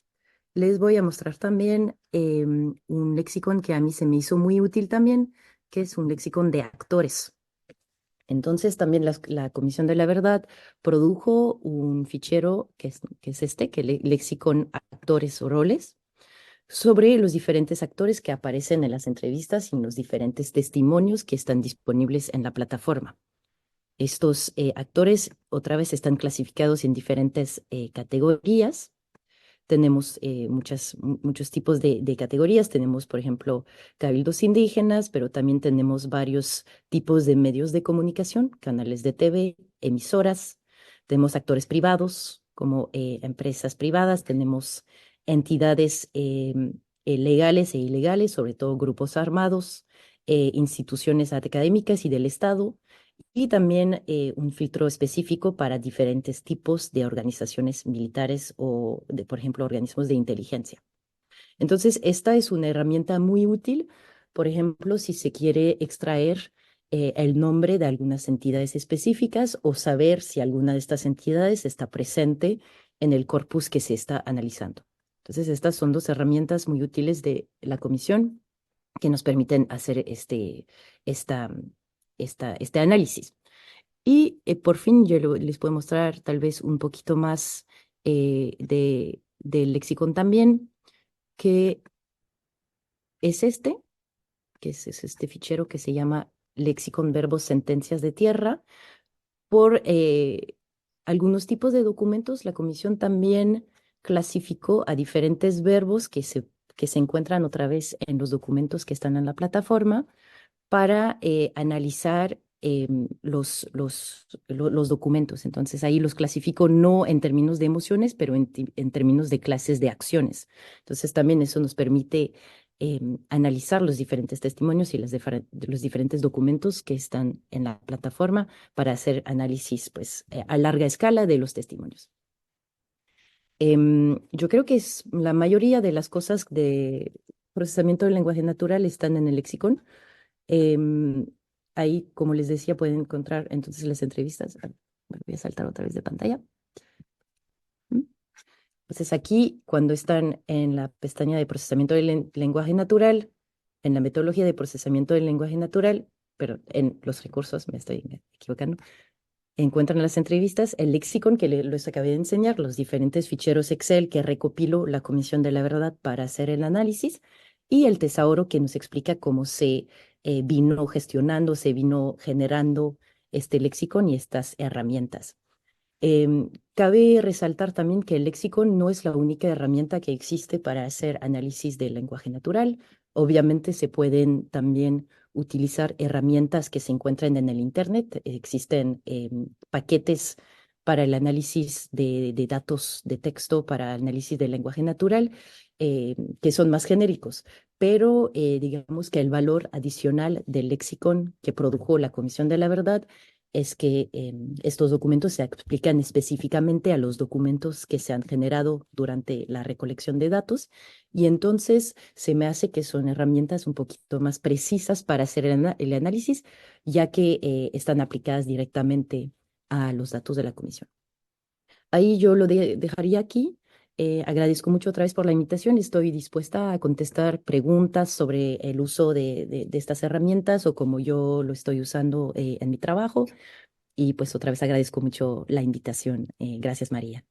les voy a mostrar también un lexicon que a mí se me hizo muy útil también, que es un lexicon de actores. Entonces también la Comisión de la Verdad produjo un fichero que es lexicon actores o roles, sobre los diferentes actores que aparecen en las entrevistas y en los diferentes testimonios que están disponibles en la plataforma. Estos actores otra vez están clasificados en diferentes categorías. Tenemos muchos tipos de categorías. Tenemos, por ejemplo, cabildos indígenas, pero también tenemos varios tipos de medios de comunicación, canales de TV, emisoras. Tenemos actores privados, como empresas privadas. Tenemos entidades legales e ilegales, sobre todo grupos armados, instituciones académicas y del Estado y también un filtro específico para diferentes tipos de organizaciones militares o, por ejemplo, organismos de inteligencia. Entonces, esta es una herramienta muy útil, por ejemplo, si se quiere extraer el nombre de algunas entidades específicas o saber si alguna de estas entidades está presente en el corpus que se está analizando. Entonces, estas son dos herramientas muy útiles de la comisión que nos permiten hacer esta, este análisis. Y por fin yo les puedo mostrar tal vez un poquito más del lexicon también, que es es este fichero que se llama Lexicon Verbos Sentencias de Tierra, por algunos tipos de documentos, la comisión también clasificó a diferentes verbos que se encuentran otra vez en los documentos que están en la plataforma para analizar los documentos. Entonces ahí los clasifico no en términos de emociones, pero en términos de clases de acciones. Entonces también eso nos permite analizar los diferentes testimonios y los diferentes documentos que están en la plataforma para hacer análisis pues, a larga escala de los testimonios. Yo creo que la mayoría de las cosas de procesamiento del lenguaje natural están en el lexicón. Em, Ahí, como les decía, pueden encontrar entonces las entrevistas. Bueno, voy a saltar otra vez de pantalla. ¿Mm? Entonces aquí, cuando están en la pestaña de procesamiento del lenguaje natural, en la metodología de procesamiento del lenguaje natural, pero en los recursos, me estoy equivocando, encuentran las entrevistas, el lexicon que les acabé de enseñar, los diferentes ficheros Excel que recopiló la Comisión de la Verdad para hacer el análisis, y el tesauro que nos explica cómo se vino gestionando, se vino generando este lexicon y estas herramientas. Cabe resaltar también que el lexicon no es la única herramienta que existe para hacer análisis del lenguaje natural. Obviamente se pueden también utilizar herramientas que se encuentran en el Internet. Existen paquetes para el análisis de datos de texto, para análisis del lenguaje natural, que son más genéricos. Pero digamos que el valor adicional del lexicon que produjo la Comisión de la Verdad es que estos documentos se aplican específicamente a los documentos que se han generado durante la recolección de datos, y entonces se me hace que son herramientas un poquito más precisas para hacer el análisis, ya que están aplicadas directamente a los datos de la comisión. Ahí yo lo dejaría aquí. Agradezco mucho otra vez por la invitación. Estoy dispuesta a contestar preguntas sobre el uso de estas herramientas o cómo yo lo estoy usando en mi trabajo. Y pues otra vez agradezco mucho la invitación. Gracias, María.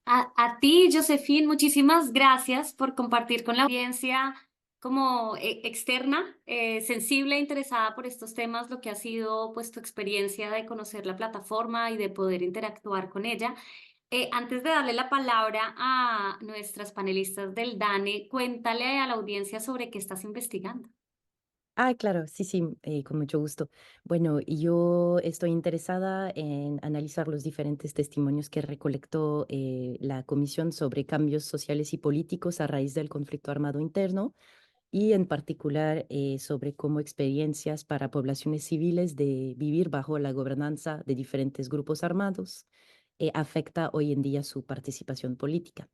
A ti, Josephine, muchísimas gracias por compartir con la audiencia como externa, sensible e interesada por estos temas, lo que ha sido pues tu experiencia de conocer la plataforma y de poder interactuar con ella. Antes de darle la palabra a nuestras panelistas del DANE, cuéntale a la audiencia sobre qué estás investigando. Ah, claro, sí, sí, con mucho gusto. Bueno, yo estoy interesada en analizar los diferentes testimonios que recolectó la Comisión sobre cambios sociales y políticos a raíz del conflicto armado interno, y en particular sobre cómo experiencias para poblaciones civiles de vivir bajo la gobernanza de diferentes grupos armados afecta hoy en día su participación política.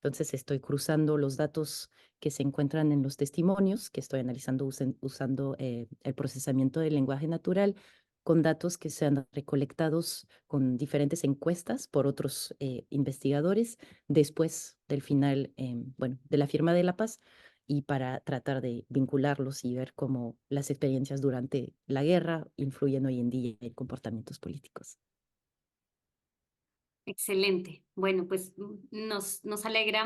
Entonces estoy cruzando los datos que se encuentran en los testimonios, que estoy analizando usando el procesamiento del lenguaje natural, con datos que se han recolectados con diferentes encuestas por otros investigadores después del final, bueno, de la firma de la paz, y para tratar de vincularlos y ver cómo las experiencias durante la guerra influyen hoy en día en comportamientos políticos. Excelente. Bueno, pues nos alegra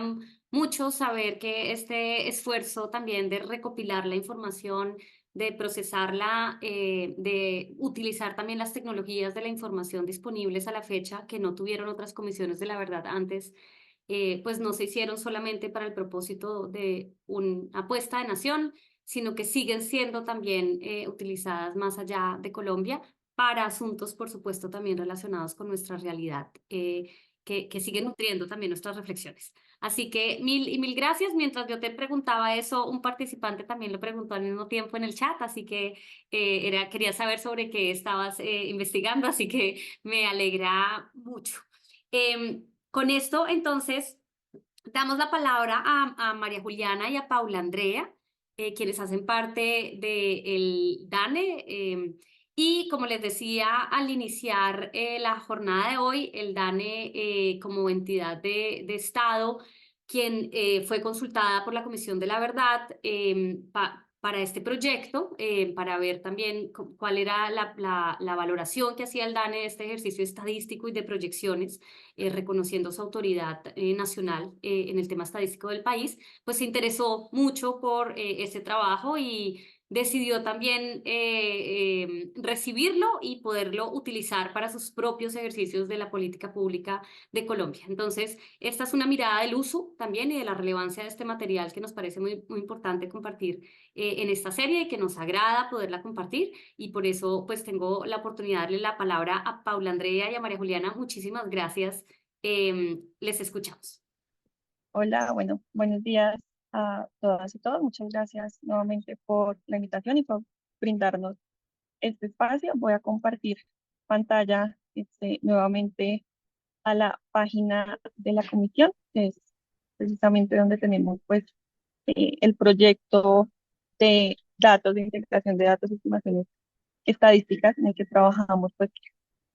mucho saber que este esfuerzo también de recopilar la información, de procesarla, de utilizar también las tecnologías de la información disponibles a la fecha que no tuvieron otras comisiones de la verdad antes, pues no se hicieron solamente para el propósito de una apuesta de nación, sino que siguen siendo también utilizadas más allá de Colombia para asuntos, por supuesto, también relacionados con nuestra realidad, que siguen nutriendo también nuestras reflexiones. Así que mil y mil gracias. Mientras yo te preguntaba eso, un participante también lo preguntó al mismo tiempo en el chat, así que quería saber sobre qué estabas investigando, así que me alegra mucho. Con esto, entonces, damos la palabra a María Juliana y a Paula Andrea, quienes hacen parte del DANE. Y como les decía al iniciar la jornada de hoy, el DANE como entidad de Estado, quien fue consultada por la Comisión de la Verdad para este proyecto, para ver también cuál era la valoración que hacía el DANE de este ejercicio estadístico y de proyecciones, reconociendo su autoridad nacional en el tema estadístico del país, pues se interesó mucho por ese trabajo y decidió también recibirlo y poderlo utilizar para sus propios ejercicios de la política pública de Colombia. Entonces, esta es una mirada del uso también y de la relevancia de este material que nos parece muy importante compartir en esta serie y que nos agrada poderla compartir. Y por eso, pues, tengo la oportunidad de darle la palabra a Paula Andrea y a María Juliana. Muchísimas gracias. Les escuchamos. Hola, bueno, buenos días a todas y todos. Muchas gracias nuevamente por la invitación y por brindarnos este espacio. Voy a compartir pantalla nuevamente a la página de la comisión, que es precisamente donde tenemos pues el proyecto de datos, de integración de datos y estimaciones estadísticas en el que trabajamos pues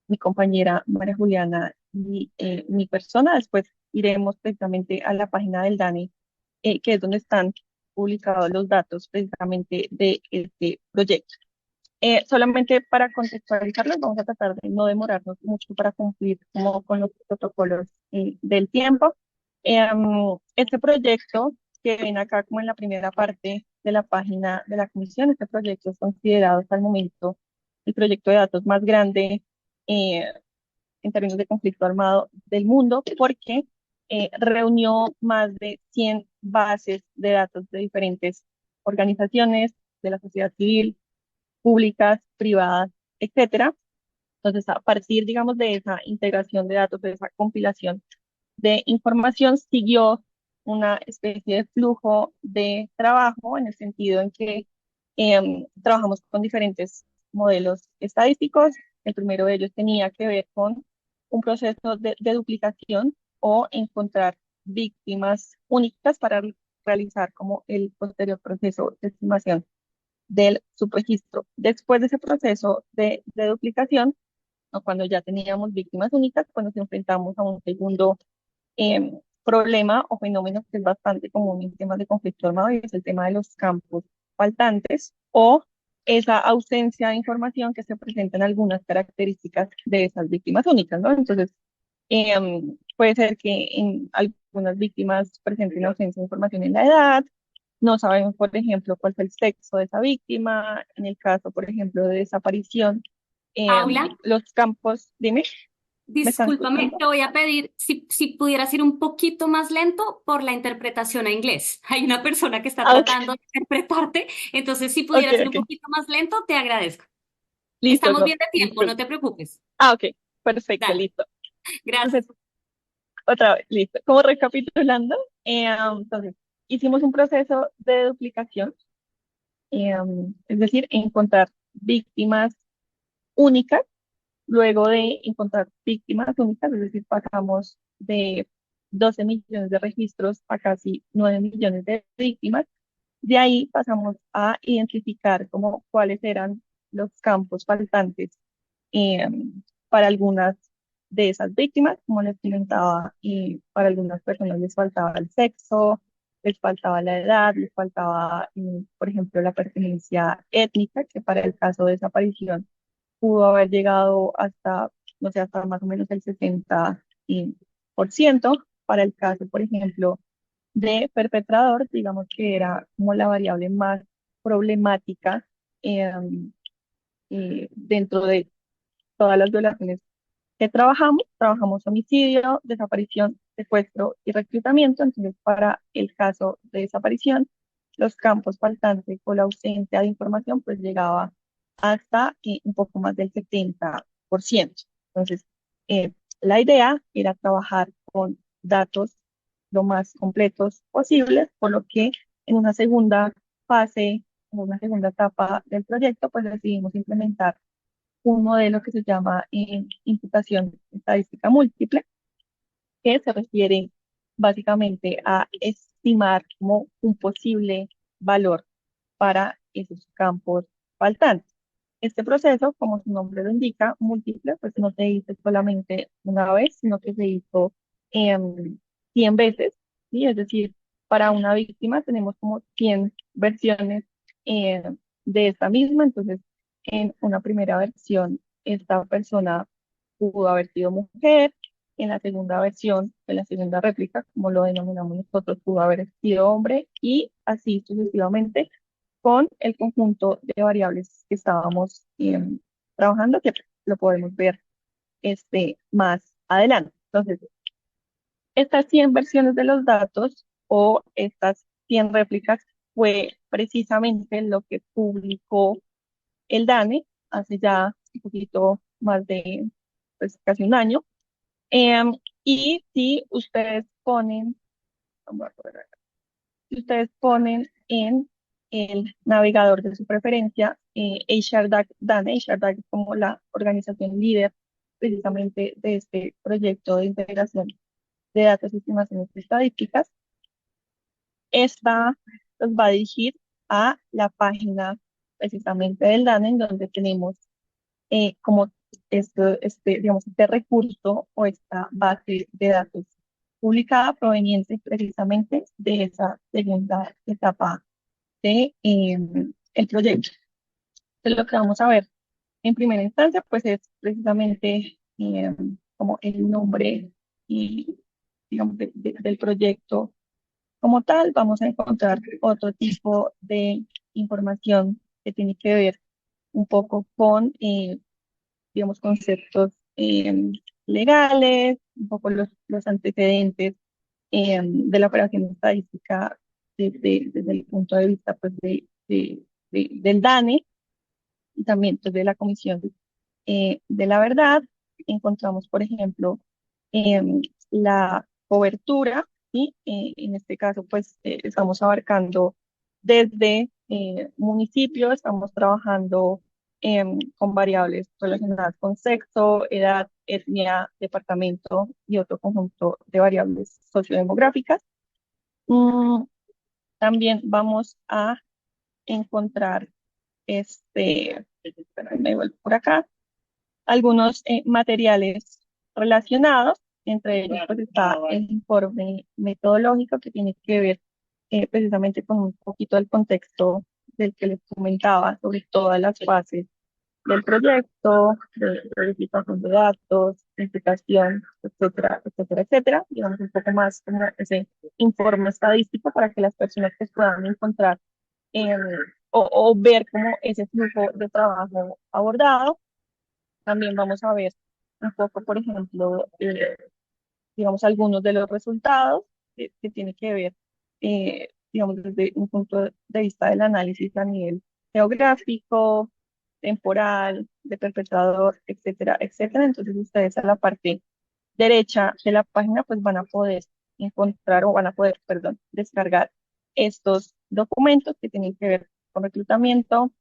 mi compañera María Juliana y mi persona. Después iremos precisamente a la página del DANE, que es donde están publicados los datos precisamente de este proyecto. Solamente para contextualizarlos, vamos a tratar de no demorarnos mucho para cumplir como con los protocolos del tiempo. Este proyecto que ven acá como en la primera parte de la página de la comisión, este proyecto es considerado hasta el momento el proyecto de datos más grande eh, en términos de conflicto armado del mundo, porque reunió más de 100 bases de datos de diferentes organizaciones de la sociedad civil, públicas, privadas, etcétera. Entonces, a partir, digamos, de esa integración de datos, de esa compilación de información, siguió una especie de flujo de trabajo en el sentido en que trabajamos con diferentes modelos estadísticos. El primero de ellos tenía que ver con un proceso de duplicación o encontrar víctimas únicas para realizar como el posterior proceso de estimación del subregistro. Después de ese proceso de duplicación, o cuando ya teníamos víctimas únicas, pues nos enfrentamos a un segundo problema o fenómeno que es bastante común en temas de conflicto armado, y es el tema de los campos faltantes o esa ausencia de información que se presenta en algunas características de esas víctimas únicas, ¿no? Entonces, puede ser que en algunas víctimas presenten ausencia de información en la edad, no sabemos, por ejemplo, cuál fue el sexo de esa víctima, en el caso, por ejemplo, de desaparición, Paula. los campos, dime, ¿me están Discúlpame, escuchando? te voy a pedir si pudieras ir un poquito más lento por la interpretación a inglés. Hay una persona que está Ah, ok, tratando de interpretarte, entonces si ok, pudieras ir un ok, poquito más lento, te agradezco. listo, Estamos no, bien de tiempo, no disculpe. te preocupes. Ah, ok, perfecto, Dale, listo. gracias. Entonces, otra vez, listo. Como recapitulando, entonces, hicimos un proceso de duplicación, es decir, encontrar víctimas únicas. Luego de encontrar víctimas únicas, es decir, pasamos de 12 millones de registros a casi 9 millones de víctimas. De ahí pasamos a identificar como cuáles eran los campos faltantes eh, para algunas de esas víctimas. Como les comentaba, para algunas personas les faltaba el sexo, les faltaba la edad, les faltaba, por ejemplo, la pertenencia étnica, que para el caso de desaparición pudo haber llegado hasta, no sé, hasta más o menos el 60%. Para el caso, por ejemplo, de perpetrador, digamos que era como la variable más problemática eh, dentro de todas las violaciones que trabajamos homicidio, desaparición, secuestro y reclutamiento. Entonces, para el caso de desaparición, los campos faltantes o la ausencia de información pues llegaba hasta un poco más del 70%. Entonces, eh, la idea era trabajar con datos lo más completos posibles, por lo que en una segunda fase, en una segunda etapa del proyecto, pues decidimos implementar un modelo que se llama imputación estadística múltiple, que se refiere básicamente a estimar como un posible valor para esos campos faltantes. Este proceso, como su nombre lo indica, múltiple, pues no se hizo solamente una vez, sino que se hizo 100 veces, ¿sí? Es decir, para una víctima tenemos como 100 versiones eh, de esta misma. Entonces, en una primera versión, esta persona pudo haber sido mujer; en la segunda versión, en la segunda réplica, como lo denominamos nosotros, pudo haber sido hombre, y así sucesivamente con el conjunto de variables que estábamos trabajando, que lo podemos ver más adelante. Entonces, estas 100 versiones de los datos o estas 100 réplicas fue precisamente lo que publicó el DANE hace ya un poquito más de pues, casi un año. Y si ustedes ponen, vamos a poner acá, si ustedes ponen en el navegador de su preferencia HRDAC DANE, HRDAC es como la organización líder precisamente de este proyecto de integración de datos y estimaciones estadísticas, esta los va a dirigir a la página precisamente del DANE, en donde tenemos como digamos, este recurso o esta base de datos publicada proveniente precisamente de esa segunda etapa de el proyecto. Entonces, lo que vamos a ver en primera instancia, pues es precisamente como el nombre y, digamos, del proyecto como tal. Vamos a encontrar otro tipo de información que tiene que ver un poco con digamos, conceptos legales, un poco los antecedentes de la operación estadística desde el punto de vista pues, del DANE y también pues, de la Comisión de la Verdad. Encontramos, por ejemplo, la cobertura, ¿sí? En este caso, pues estamos abarcando desde municipios, estamos trabajando con variables relacionadas con sexo, edad, etnia, departamento y otro conjunto de variables sociodemográficas. Mm, También vamos a encontrar espera, me vuelvo por acá, algunos materiales relacionados, entre ellos pues está el informe metodológico que tiene que ver precisamente con un poquito del contexto del que les comentaba sobre todas las fases del proyecto, de verificación de datos, implicación, etcétera, etcétera, etcétera. Digamos un poco más como ese informe estadístico para que las personas pues, puedan encontrar eh, o ver cómo ese flujo de trabajo abordado. También vamos a ver un poco, por ejemplo, digamos, algunos de los resultados que tiene que ver, digamos, desde un punto de vista del análisis a nivel geográfico, temporal, de perpetrador, etcétera, etcétera. Entonces, ustedes a la parte derecha de la página, pues van a poder encontrar o van a poder, perdón, descargar estos documentos que tienen que ver con reclutamiento,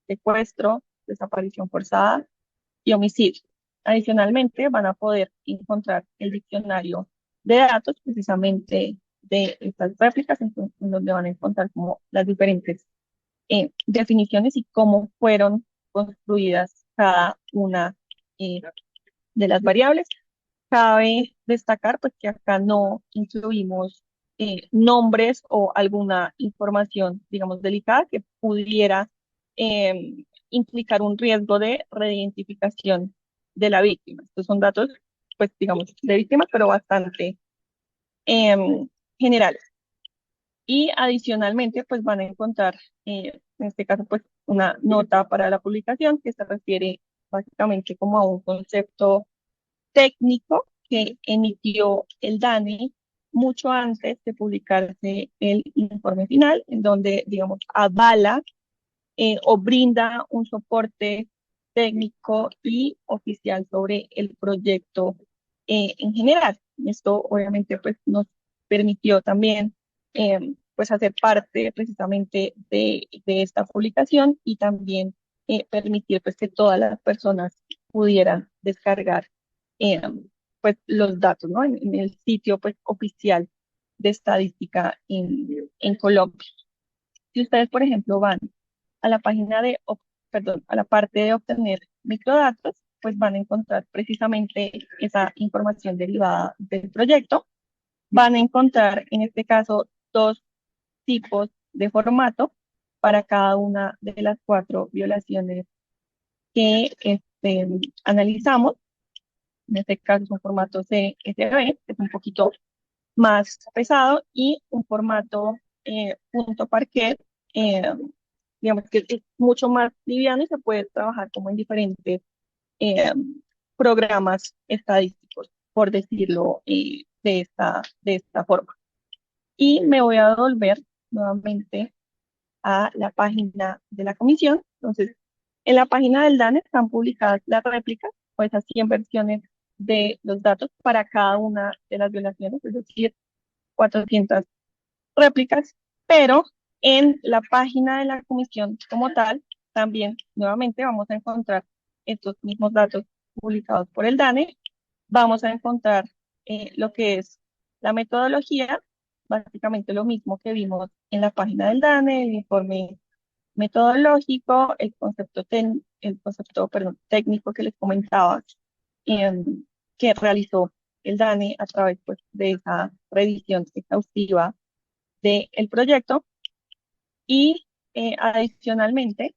secuestro, desaparición forzada y homicidio. Adicionalmente, van a poder encontrar el diccionario de datos precisamente de estas réplicas, en donde van a encontrar como las diferentes definiciones y cómo fueron construidas cada una de las variables. Cabe destacar pues, que acá no incluimos nombres o alguna información, digamos, delicada que pudiera implicar un riesgo de reidentificación de la víctima. Estos son datos, pues, digamos, de víctimas, pero bastante generales. Y adicionalmente, pues van a encontrar, en este caso, pues una nota para la publicación que se refiere básicamente como a un concepto técnico que emitió el DANE mucho antes de publicarse el informe final, en donde, digamos, avala o brinda un soporte técnico y oficial sobre el proyecto en general. Esto obviamente pues nos permitió también pues hacer parte precisamente de esta publicación y también permitir pues que todas las personas pudieran descargar eh, pues los datos, ¿no? En el sitio pues oficial de estadística en Colombia. Si ustedes, por ejemplo, van a la página perdón, a la parte de obtener microdatos, pues van a encontrar precisamente esa información derivada del proyecto. Van a encontrar, en este caso, dos tipos de formato para cada una de las 4 violaciones que analizamos. En este caso es un formato CSV, que es un poquito más pesado, y un formato punto Parquet, digamos que es mucho más liviano y se puede trabajar como en diferentes eh, programas estadísticos, por decirlo de esta forma. Y me voy a volver nuevamente a la página de la comisión. Entonces, en la página del DANE están publicadas las réplicas o esas 100 versiones de los datos para cada una de las violaciones, es decir, 400 réplicas, pero en la página de la comisión como tal, también nuevamente vamos a encontrar estos mismos datos publicados por el DANE. Vamos a encontrar lo que es la metodología, básicamente lo mismo que vimos en la página del DANE, el informe metodológico, el concepto, perdón, técnico que les comentaba, em, que realizó el DANE a través pues, de esa revisión exhaustiva del proyecto. Y adicionalmente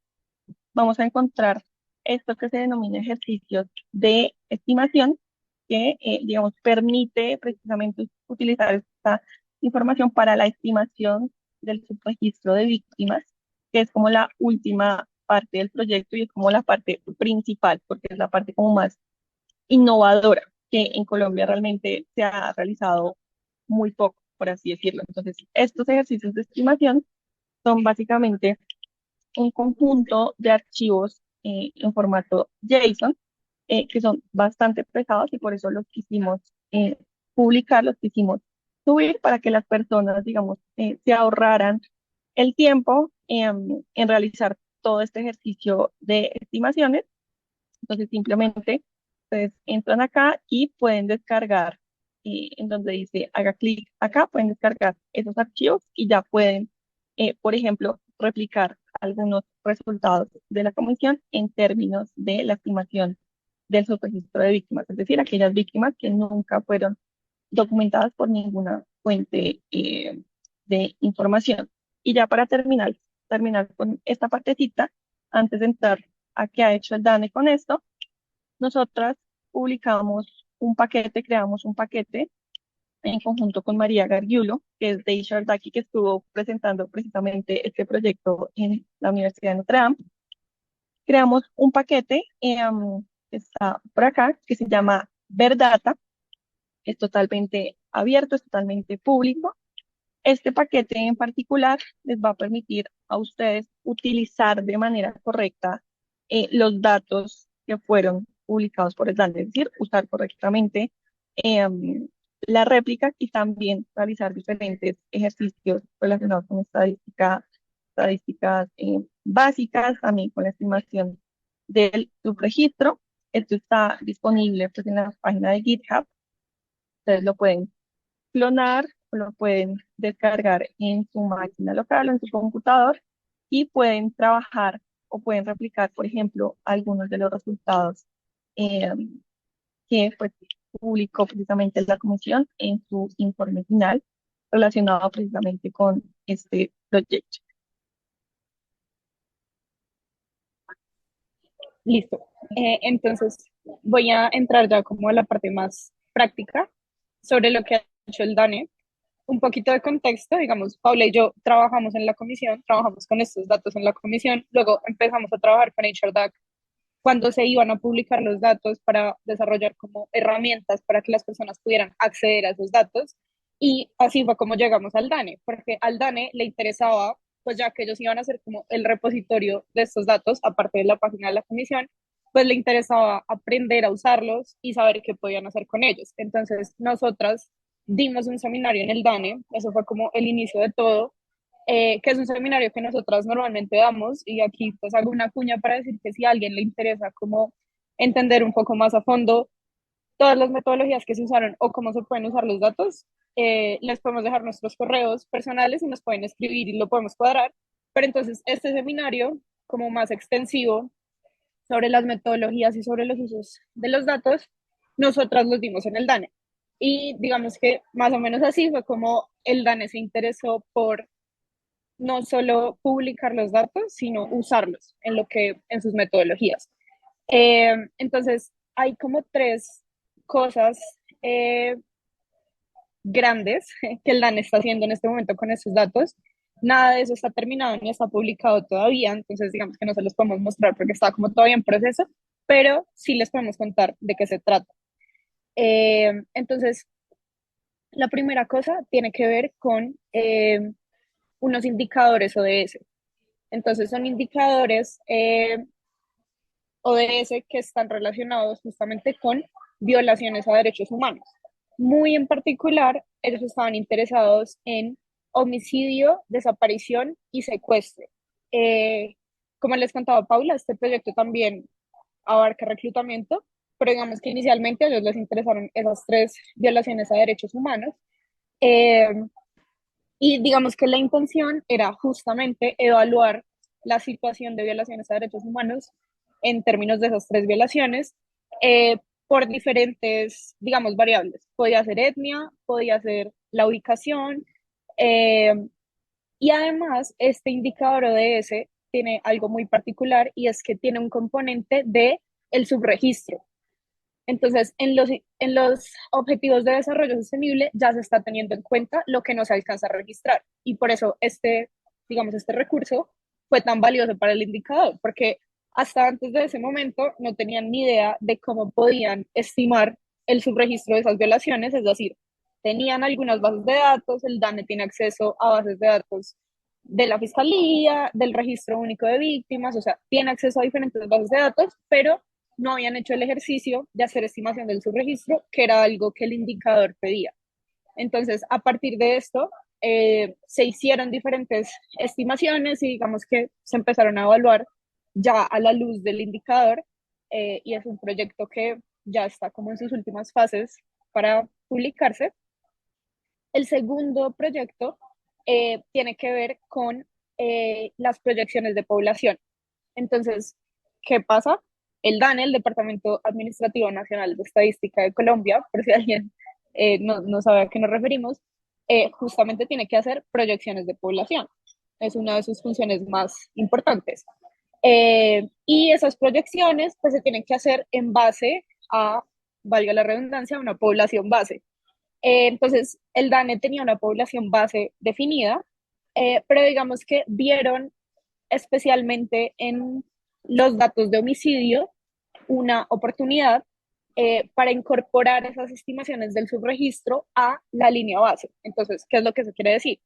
vamos a encontrar esto que se denomina ejercicios de estimación, que, digamos, permite precisamente utilizar esta información para la estimación del subregistro de víctimas, que es como la última parte del proyecto y es como la parte principal, porque es la parte como más innovadora, que en Colombia realmente se ha realizado muy poco, por así decirlo. Entonces, estos ejercicios de estimación son básicamente un conjunto de archivos en formato JSON, que son bastante pesados y por eso los quisimos publicar, los quisimos subir para que las personas, digamos, se ahorraran el tiempo en realizar todo este ejercicio de estimaciones. Entonces, simplemente ustedes entran acá y pueden descargar, en donde dice haga clic acá, pueden descargar esos archivos y ya pueden, por ejemplo, replicar algunos resultados de la comisión en términos de la estimación del subregistro de víctimas, es decir, aquellas víctimas que nunca fueron documentadas por ninguna fuente de información. Y ya para terminar con esta partecita, antes de entrar a qué ha hecho el DANE con esto, nosotras publicamos un paquete, creamos un paquete en conjunto con María Gargiulo, que es de Ishardaki, que estuvo presentando precisamente este proyecto en la Universidad de Notre Dame. Creamos un paquete que está por acá, que se llama Verdata, es totalmente abierto, es totalmente público. Este paquete en particular les va a permitir a ustedes utilizar de manera correcta los datos que fueron publicados por el DANE, es decir, usar correctamente la réplica y también realizar diferentes ejercicios relacionados con estadísticas básicas, también con la estimación del subregistro. Esto está disponible pues, en la página de GitHub. Ustedes lo pueden clonar o lo pueden descargar en su máquina local o en su computador y pueden trabajar o pueden replicar, por ejemplo, algunos de los resultados eh, que pues, publicó precisamente la comisión en su informe final relacionado precisamente con este proyecto. Listo. Entonces, voy a entrar ya como a la parte más práctica sobre lo que ha hecho el DANE. Un poquito de contexto, digamos, Paula y yo trabajamos en la comisión, trabajamos con estos datos en la comisión, luego empezamos a trabajar con HRDAC cuando se iban a publicar los datos para desarrollar como herramientas para que las personas pudieran acceder a esos datos. Y así fue como llegamos al DANE, porque al DANE le interesaba, pues ya que ellos iban a ser como el repositorio de estos datos, aparte de la página de la comisión, pues le interesaba aprender a usarlos y saber qué podían hacer con ellos. Entonces, nosotras dimos un seminario en el DANE, eso fue como el inicio de todo, que es un seminario que nosotras normalmente damos y aquí pues hago una cuña para decir que si a alguien le interesa como entender un poco más a fondo todas las metodologías que se usaron o cómo se pueden usar los datos, les podemos dejar nuestros correos personales y nos pueden escribir y lo podemos cuadrar. Pero entonces este seminario como más extensivo sobre las metodologías y sobre los usos de los datos, nosotras los dimos en el DANE. Y digamos que más o menos así fue como el DANE se interesó por no solo publicar los datos, sino usarlos en lo que, en sus metodologías. Entonces, hay como tres cosas grandes que el DAN está haciendo en este momento con estos datos. nada de eso está terminado ni está publicado todavía, entonces digamos que no se los podemos mostrar porque está como todavía en proceso, pero sí les podemos contar de qué se trata. Entonces, la primera cosa tiene que ver con unos indicadores ODS. Entonces, son indicadores ODS que están relacionados justamente con violaciones a derechos humanos. Muy en particular, ellos estaban interesados en homicidio, desaparición y secuestro. Eh, como les contaba Paula, este proyecto también abarca reclutamiento, pero digamos que inicialmente a ellos les interesaron esas tres violaciones a derechos humanos. Eh, y digamos que la intención era justamente evaluar la situación de violaciones a derechos humanos en términos de esas tres violaciones por diferentes, digamos, variables. Podía ser etnia, podía ser la ubicación, eh, y además este indicador ODS tiene algo muy particular y es que tiene un componente de el subregistro. Entonces, en los objetivos de desarrollo sostenible ya se está teniendo en cuenta lo que no se alcanza a registrar. Y por eso digamos, este recurso fue tan valioso para el indicador, porque hasta antes de ese momento no tenían ni idea de cómo podían estimar el subregistro de esas violaciones, es decir, tenían algunas bases de datos, el DANE tiene acceso a bases de datos de la Fiscalía, del Registro Único de Víctimas, o sea, tiene acceso a diferentes bases de datos, pero no habían hecho el ejercicio de hacer estimación del subregistro, que era algo que el indicador pedía. Entonces, a partir de esto, se hicieron diferentes estimaciones y digamos que se empezaron a evaluar ya a la luz del indicador, y es un proyecto que ya está como en sus últimas fases para publicarse. El segundo proyecto tiene que ver con las proyecciones de población. Entonces, ¿qué pasa? El DANE, el Departamento Administrativo Nacional de Estadística de Colombia, por si alguien no sabe a qué nos referimos, justamente tiene que hacer proyecciones de población. Es una de sus funciones más importantes. Y esas proyecciones pues, se tienen que hacer en base a, valga la redundancia, una población base. Entonces, el DANE tenía una población base definida, pero digamos que vieron especialmente en los datos de homicidio una oportunidad para incorporar esas estimaciones del subregistro a la línea base. Entonces, ¿qué es lo que se quiere decir?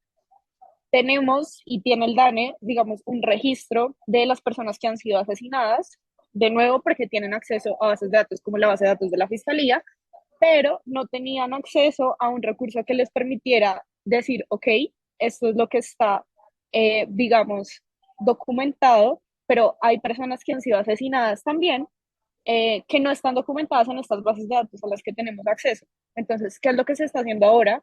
Tenemos y tiene el DANE, digamos, un registro de las personas que han sido asesinadas, de nuevo porque tienen acceso a bases de datos como la base de datos de la Fiscalía, pero no tenían acceso a un recurso que les permitiera decir, ok, esto es lo que está, digamos, documentado, pero hay personas que han sido asesinadas también, que no están documentadas en estas bases de datos a las que tenemos acceso. Entonces, ¿qué es lo que se está haciendo ahora?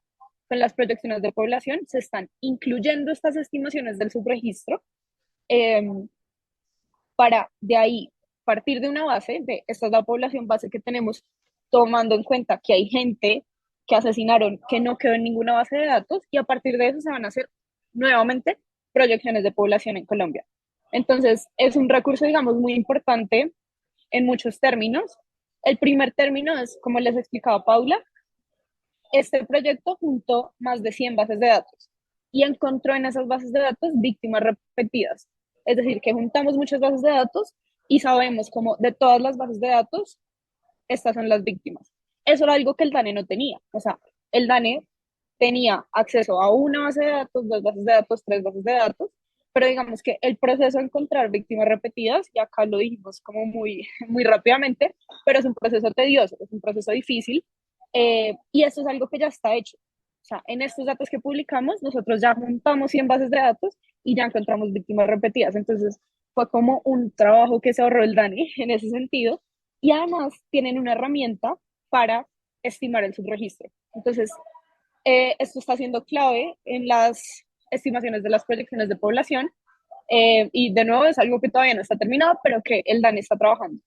Con las proyecciones de población se están incluyendo estas estimaciones del subregistro eh, para de ahí partir de una base, de esta es la población base que tenemos, tomando en cuenta que hay gente que asesinaron que no quedó en ninguna base de datos, y a partir de eso se van a hacer nuevamente proyecciones de población en Colombia. Entonces, es un recurso, digamos, muy importante en muchos términos. El primer término es, como les explicaba Paula, este proyecto juntó más de 100 bases de datos y encontró en esas bases de datos víctimas repetidas. Es decir, que juntamos muchas bases de datos y sabemos como de todas las bases de datos, estas son las víctimas. Eso era algo que el DANE no tenía. O sea, el DANE tenía acceso a una base de datos, dos bases de datos, tres bases de datos, pero digamos que el proceso de encontrar víctimas repetidas, y acá lo dijimos como muy, muy rápidamente, pero es un proceso tedioso, es un proceso difícil, y esto es algo que ya está hecho. O sea, en estos datos que publicamos, nosotros ya montamos 100 bases de datos y ya encontramos víctimas repetidas. Entonces, fue como un trabajo que se ahorró el DANE en ese sentido. Y además tienen una herramienta para estimar el subregistro. Entonces, esto está siendo clave en las estimaciones de las proyecciones de población. Y de nuevo es algo que todavía no está terminado, pero que el DANE está trabajando.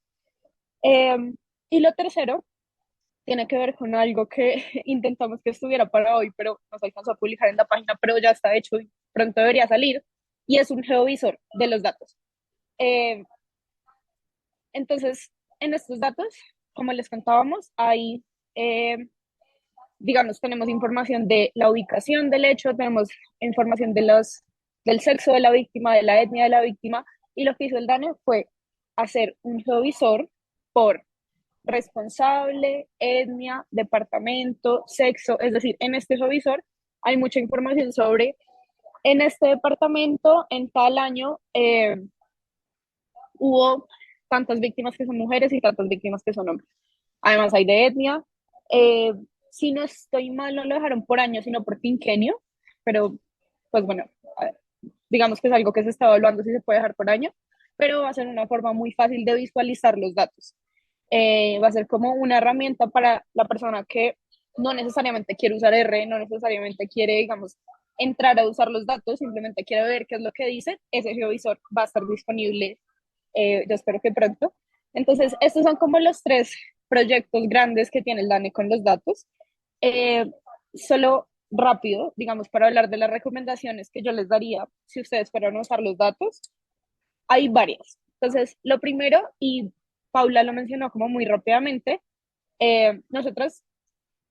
Eh, y lo tercero tiene que ver con algo que intentamos que estuviera para hoy, pero no se alcanzó a publicar en la página, pero ya está hecho y pronto debería salir, y es un geovisor de los datos. Eh, entonces, en estos datos, como les contábamos, hay, digamos, tenemos información de la ubicación del hecho, tenemos información de del sexo de la víctima, de la etnia de la víctima, y lo que hizo el DANE fue hacer un geovisor por responsable, etnia, departamento, sexo, es decir, en este geovisor hay mucha información sobre, en este departamento, en tal año, hubo tantas víctimas que son mujeres y tantas víctimas que son hombres. Además hay de etnia. Eh, si no estoy mal, no lo dejaron por año, sino por quinquenio, pero pues bueno, digamos que es algo que se está evaluando si se puede dejar por año, pero va a ser una forma muy fácil de visualizar los datos. Va a ser como una herramienta para la persona que no necesariamente quiere usar R, no necesariamente quiere, digamos, entrar a usar los datos, simplemente quiere ver qué es lo que dice. Ese geovisor va a estar disponible, yo espero que pronto. Entonces, estos son como los tres proyectos grandes que tiene el DANE con los datos. Eh, Solo rápido, digamos, para hablar de las recomendaciones que yo les daría si ustedes fueran a usar los datos, hay varias. Entonces, lo primero, y Paula lo mencionó como muy rápidamente, nosotros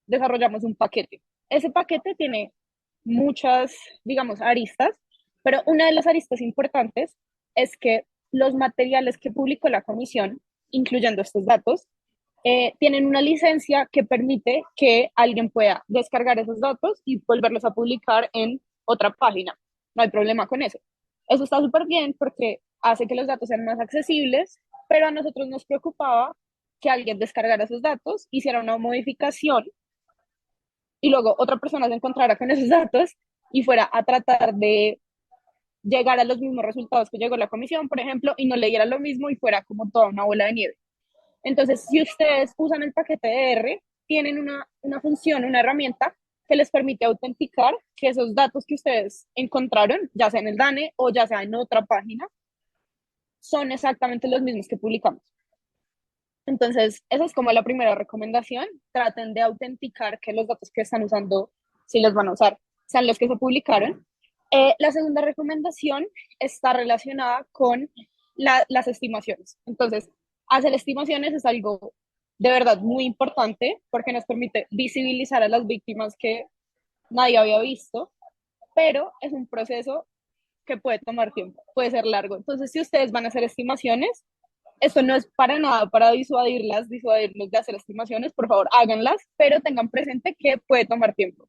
desarrollamos un paquete. Ese paquete tiene muchas, digamos, aristas, pero una de las aristas importantes es que los materiales que publicó la comisión, incluyendo estos datos, tienen una licencia que permite que alguien pueda descargar esos datos y volverlos a publicar en otra página. No hay problema con eso. Eso está súper bien porque hace que los datos sean más accesibles, pero a nosotros nos preocupaba que alguien descargara esos datos, hiciera una modificación y luego otra persona se encontrara con esos datos y fuera a tratar de llegar a los mismos resultados que llegó la comisión, por ejemplo, y no leyera lo mismo y fuera como toda una bola de nieve. Entonces, si ustedes usan el paquete de R, tienen una función, una herramienta que les permite autenticar que esos datos que ustedes encontraron, ya sea en el DANE o ya sea en otra página, son exactamente los mismos que publicamos. Entonces, esa es como la primera recomendación. Traten de autenticar que los datos que están usando, si los van a usar, sean los que se publicaron. La segunda recomendación está relacionada con las estimaciones. Entonces, hacer estimaciones es algo de verdad muy importante porque nos permite visibilizar a las víctimas que nadie había visto, pero es un proceso que puede tomar tiempo, puede ser largo. Entonces, si ustedes van a hacer estimaciones, esto no es para nada para disuadirlos de hacer estimaciones, por favor, háganlas, pero tengan presente que puede tomar tiempo.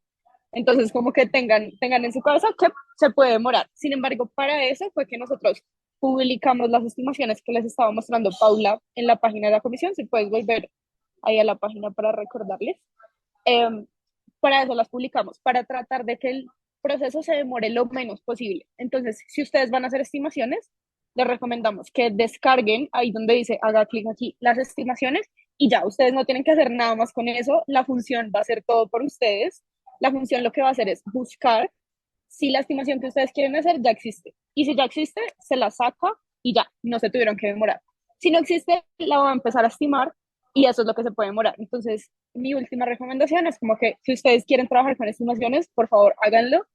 Entonces, como que tengan en su cabeza que se puede demorar. Sin embargo, para eso fue que nosotros publicamos las estimaciones que les estaba mostrando Paula en la página de la comisión. Si puedes volver ahí a la página para recordarles. Eh, para eso las publicamos, para tratar de que el proceso se demore lo menos posible. Entonces, si ustedes van a hacer estimaciones, les recomendamos que descarguen ahí donde dice haga clic aquí las estimaciones y ya, ustedes no tienen que hacer nada más con eso, la función va a hacer todo por ustedes. La función lo que va a hacer es buscar si la estimación que ustedes quieren hacer ya existe. Y si ya existe, se la saca y ya, no se tuvieron que demorar. Si no existe, la va a empezar a estimar y eso es lo que se puede demorar. Entonces, mi última recomendación es como que si ustedes quieren trabajar con estimaciones, por favor, háganlo,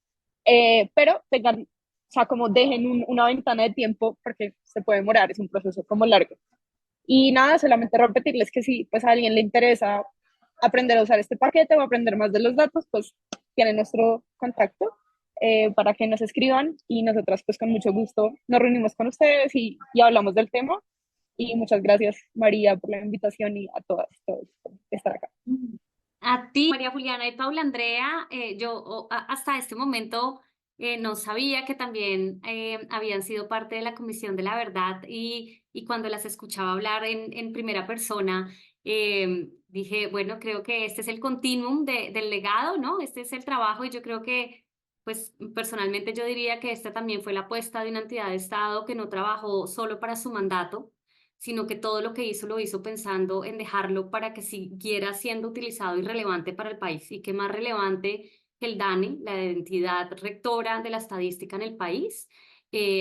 pero tengan, o sea, como dejen una ventana de tiempo porque se puede demorar, es un proceso como largo. Y nada, solamente repetirles que si pues a alguien le interesa aprender a usar este paquete o aprender más de los datos, pues tienen nuestro contacto para que nos escriban y nosotras pues con mucho gusto nos reunimos con ustedes y hablamos del tema. Y muchas gracias María por la invitación y a todas, todos por estar acá. A ti, María Juliana y Paula Andrea, hasta este momento no sabía que también habían sido parte de la Comisión de la Verdad y cuando las escuchaba hablar en primera persona, dije, bueno, creo que este es el continuum del legado, ¿no? Este es el trabajo y yo creo que, pues personalmente yo diría que esta también fue la apuesta de una entidad de Estado que no trabajó solo para su mandato, sino que todo lo que hizo lo hizo pensando en dejarlo para que siguiera siendo utilizado y relevante para el país. Y qué más relevante que el DANE, la entidad rectora de la estadística en el país,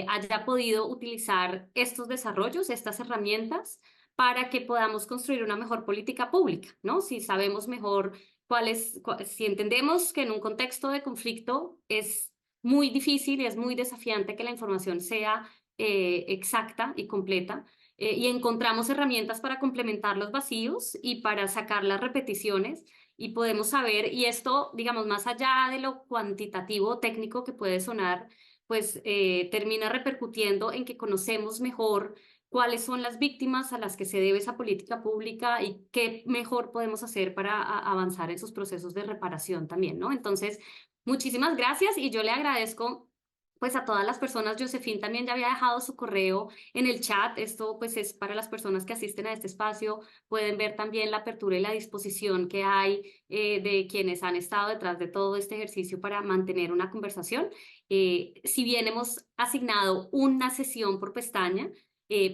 haya podido utilizar estos desarrollos, estas herramientas, para que podamos construir una mejor política pública, ¿no? Si sabemos mejor si entendemos que en un contexto de conflicto es muy difícil y es muy desafiante que la información sea exacta y completa, y encontramos herramientas para complementar los vacíos y para sacar las repeticiones y podemos saber, y esto, digamos, más allá de lo cuantitativo o técnico que puede sonar, pues termina repercutiendo en que conocemos mejor cuáles son las víctimas a las que se debe esa política pública y qué mejor podemos hacer para avanzar en sus procesos de reparación también, ¿no? Entonces, muchísimas gracias y yo le agradezco pues a todas las personas. Josephine también ya había dejado su correo en el chat. Esto pues es para las personas que asisten a este espacio. Pueden ver también la apertura y la disposición que hay de quienes han estado detrás de todo este ejercicio para mantener una conversación. Si bien hemos asignado una sesión por pestaña,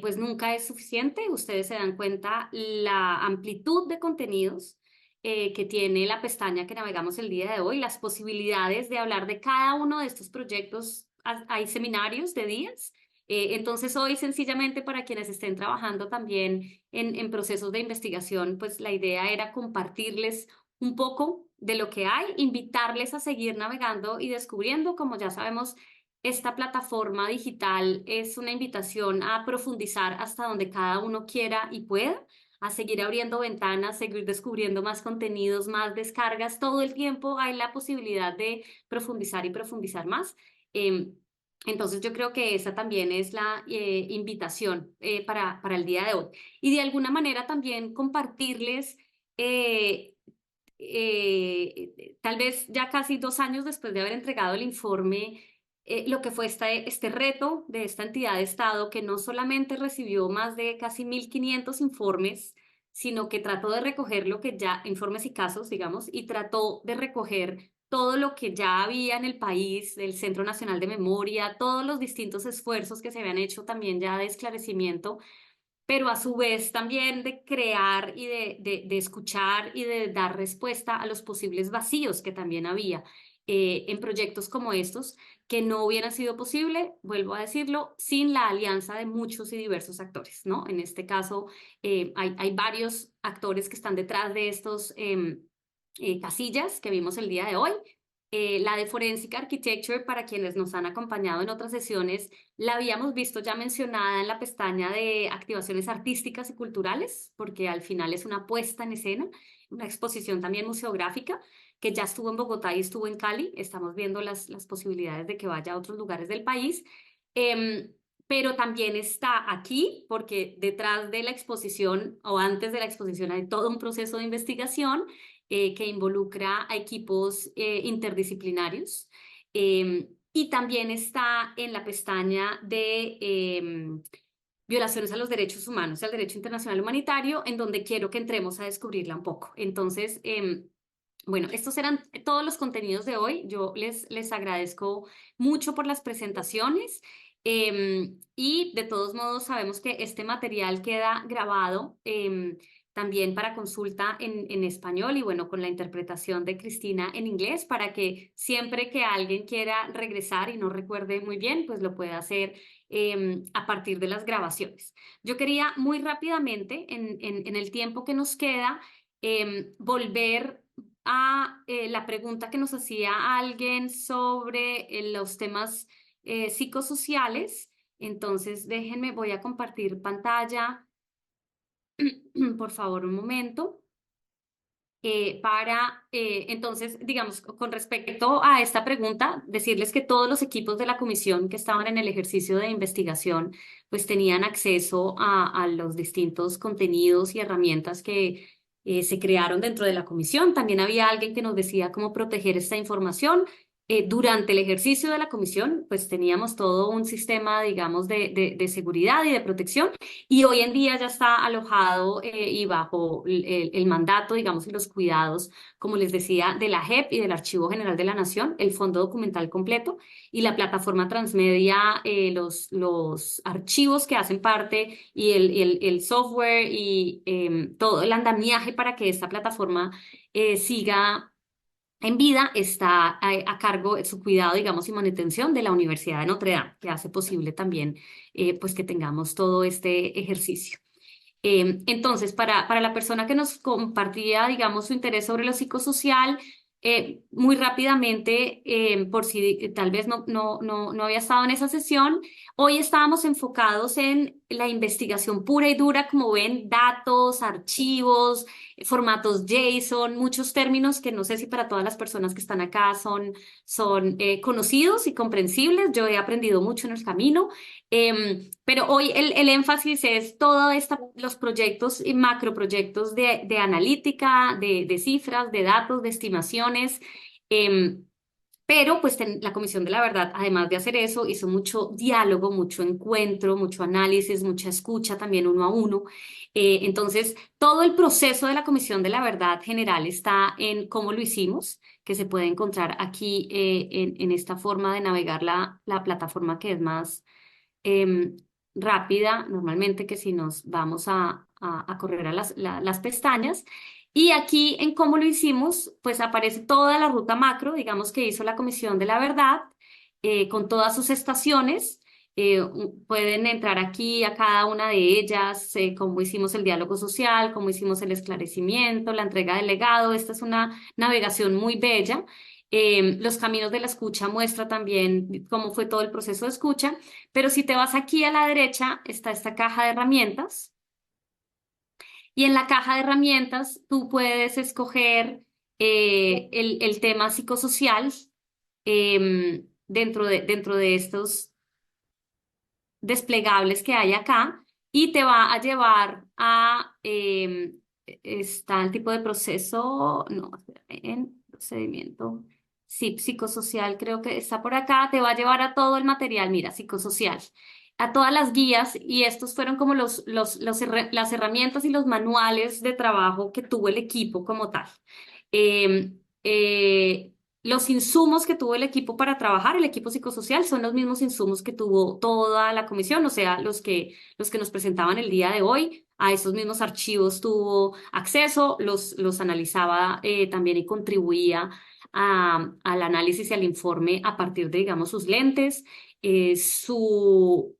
pues nunca es suficiente. Ustedes se dan cuenta la amplitud de contenidos que tiene la pestaña que navegamos el día de hoy, las posibilidades de hablar de cada uno de estos proyectos. Hay seminarios de días. Entonces hoy sencillamente para quienes estén trabajando también en procesos de investigación, pues la idea era compartirles un poco de lo que hay, invitarles a seguir navegando y descubriendo. Como ya sabemos, esta plataforma digital es una invitación a profundizar hasta donde cada uno quiera y pueda, a seguir abriendo ventanas, seguir descubriendo más contenidos, más descargas. Todo el tiempo hay la posibilidad de profundizar y profundizar más. Entonces yo creo que esa también es la invitación para el día de hoy. Y de alguna manera también compartirles, tal vez ya casi 2 años después de haber entregado el informe, lo que fue este reto de esta entidad de Estado que no solamente recibió más de casi 1.500 informes, sino que trató de recoger lo que ya, informes y casos, digamos, y trató de recoger todo lo que ya había en el país, del Centro Nacional de Memoria, todos los distintos esfuerzos que se habían hecho también ya de esclarecimiento, pero a su vez también de crear y de escuchar y de dar respuesta a los posibles vacíos que también había en proyectos como estos, que no hubieran sido posible, vuelvo a decirlo, sin la alianza de muchos y diversos actores, ¿no? En este caso, hay varios actores que están detrás de estos casillas que vimos el día de hoy. La de Forensic Architecture, para quienes nos han acompañado en otras sesiones, la habíamos visto ya mencionada en la pestaña de activaciones artísticas y culturales, porque al final es una puesta en escena, una exposición también museográfica, que ya estuvo en Bogotá y estuvo en Cali. Estamos viendo las posibilidades de que vaya a otros lugares del país. Pero también está aquí, porque detrás de la exposición o antes de la exposición hay todo un proceso de investigación que involucra a equipos interdisciplinarios. Y también está en la pestaña de violaciones a los derechos humanos, al derecho internacional humanitario, en donde quiero que entremos a descubrirla un poco. Entonces, bueno, estos eran todos los contenidos de hoy. Yo les agradezco mucho por las presentaciones. Y de todos modos sabemos que este material queda grabado también para consulta en español y bueno, con la interpretación de Cristina en inglés, para que siempre que alguien quiera regresar y no recuerde muy bien, pues lo pueda hacer a partir de las grabaciones. Yo quería muy rápidamente, en el tiempo que nos queda, volver a la pregunta que nos hacía alguien sobre los temas psicosociales. Entonces, déjenme, voy a compartir pantalla, por favor, un momento. Entonces, digamos, con respecto a esta pregunta, decirles que todos los equipos de la comisión que estaban en el ejercicio de investigación, pues tenían acceso a los distintos contenidos y herramientas que se crearon dentro de la comisión. También había alguien que nos decía cómo proteger esta información. Durante el ejercicio de la comisión, pues teníamos todo un sistema, digamos, de seguridad y de protección, y hoy en día ya está alojado y bajo el mandato, digamos, y los cuidados, como les decía, de la JEP y del Archivo General de la Nación, el Fondo Documental Completo y la plataforma transmedia, los archivos que hacen parte y el software y todo el andamiaje para que esta plataforma siga en vida está a cargo de su cuidado, digamos, y manutención de la Universidad de Notre Dame, que hace posible también pues que tengamos todo este ejercicio. Entonces, para la persona que nos compartía, digamos, su interés sobre lo psicosocial, muy rápidamente, por si tal vez no había estado en esa sesión, hoy estábamos enfocados en la investigación pura y dura, como ven, datos, archivos, formatos JSON, muchos términos que no sé si para todas las personas que están acá son conocidos y comprensibles. Yo he aprendido mucho en el camino, pero hoy el énfasis es todos los proyectos y macroproyectos de analítica, de cifras, de datos, de estimaciones. Pero pues la Comisión de la Verdad, además de hacer eso, hizo mucho diálogo, mucho encuentro, mucho análisis, mucha escucha también uno a uno. Entonces, todo el proceso de la Comisión de la Verdad general está en cómo lo hicimos, que se puede encontrar aquí en esta forma de navegar la plataforma que es más em, rápida, normalmente que si nos vamos a correr a las pestañas. Y aquí en cómo lo hicimos, pues aparece toda la ruta macro, digamos que hizo la Comisión de la Verdad, con todas sus estaciones. Pueden entrar aquí a cada una de ellas, cómo hicimos el diálogo social, cómo hicimos el esclarecimiento, la entrega del legado. Esta es una navegación muy bella. Los caminos de la escucha muestra también cómo fue todo el proceso de escucha. Pero si te vas aquí a la derecha, está esta caja de herramientas. Y en la caja de herramientas tú puedes escoger el tema psicosocial dentro de estos desplegables que hay acá y te va a llevar a, está el tipo de proceso, no, en procedimiento, sí, psicosocial creo que está por acá, te va a llevar a todo el material, mira, psicosocial, a todas las guías y estos fueron como las herramientas y los manuales de trabajo que tuvo el equipo como tal. Em, eh, los insumos que tuvo el equipo para trabajar, el equipo psicosocial, son los mismos insumos que tuvo toda la comisión, o sea, los que nos presentaban el día de hoy, a esos mismos archivos tuvo acceso, los analizaba también y contribuía al análisis y al informe a partir de, digamos, sus lentes. Su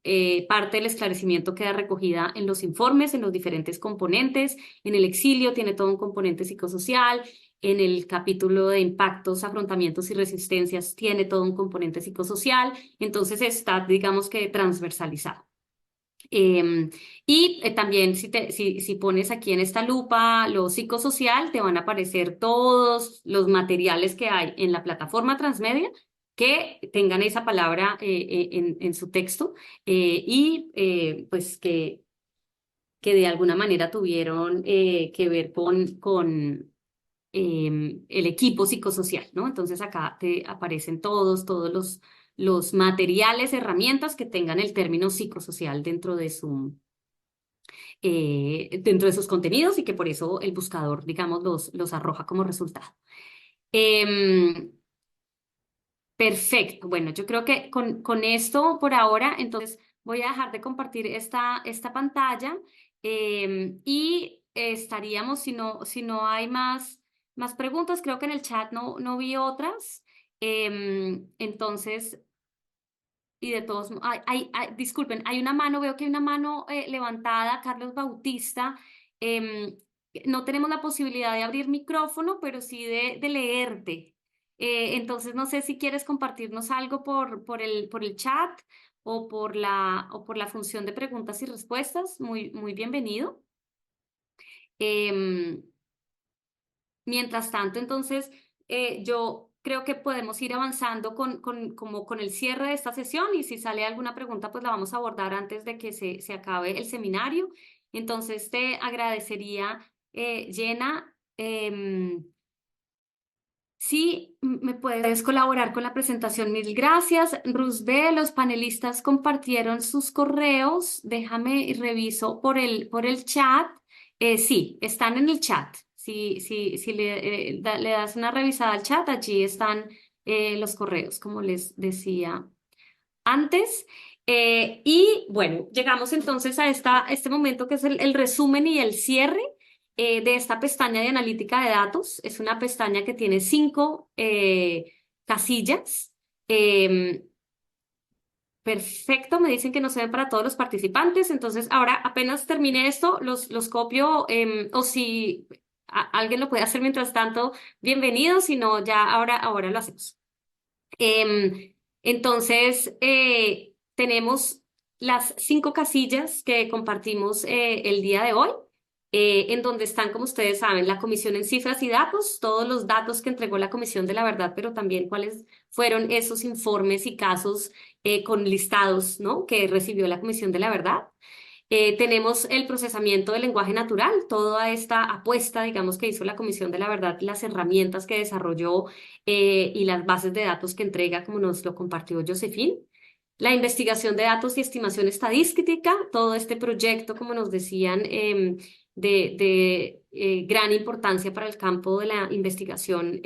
parte del esclarecimiento queda recogida en los informes, en los diferentes componentes. En el exilio tiene todo un componente psicosocial. En el capítulo de impactos, afrontamientos y resistencias tiene todo un componente psicosocial, entonces está, digamos que transversalizado. También si pones aquí en esta lupa lo psicosocial, te van a aparecer todos los materiales que hay en la plataforma transmedia que tengan esa palabra en su texto pues que de alguna manera tuvieron que ver con el equipo psicosocial, ¿no? Entonces acá te aparecen todos los materiales, herramientas que tengan el término psicosocial dentro de sus contenidos y que por eso el buscador, digamos, los arroja como resultado. Em, Perfecto. Bueno, yo creo que con esto por ahora, entonces voy a dejar de compartir esta pantalla y estaríamos, si no hay más preguntas, creo que en el chat no vi otras. Entonces, y de todos, disculpen, hay una mano, veo que hay una mano levantada, Carlos Bautista. Em, no tenemos la posibilidad de abrir micrófono, pero sí de leerte. Entonces, no sé si quieres compartirnos algo por el chat o por la función de preguntas y respuestas. Muy bienvenido. Em, Mientras tanto, entonces, yo creo que podemos ir avanzando como con el cierre de esta sesión y si sale alguna pregunta, pues la vamos a abordar antes de que se acabe el seminario. Entonces, te agradecería, Jenna, si me puedes colaborar con la presentación, mil gracias. Rusbe, los panelistas compartieron sus correos. Déjame y reviso por el chat. Sí, están en el chat. Si le das una revisada al chat, allí están los correos, como les decía antes. Y bueno, llegamos entonces a este momento que es el resumen y el cierre de esta pestaña de analítica de datos. Es una pestaña que tiene 5 casillas. Perfecto, me dicen que no se ve para todos los participantes, entonces ahora apenas termine esto, los copio o si alguien lo puede hacer mientras tanto, bienvenido, si no, ya ahora lo hacemos. Entonces, tenemos las 5 casillas que compartimos el día de hoy, en donde están, como ustedes saben, la comisión en cifras y datos, todos los datos que entregó la Comisión de la Verdad, pero también cuáles fueron esos informes y casos con listados, ¿no?, que recibió la Comisión de la Verdad. Tenemos el procesamiento del lenguaje natural, toda esta apuesta, digamos, que hizo la Comisión de la Verdad, las herramientas que desarrolló y las bases de datos que entrega, como nos lo compartió Josephine. La investigación de datos y estimación estadística, todo este proyecto, como nos decían, de gran importancia para el campo de la investigación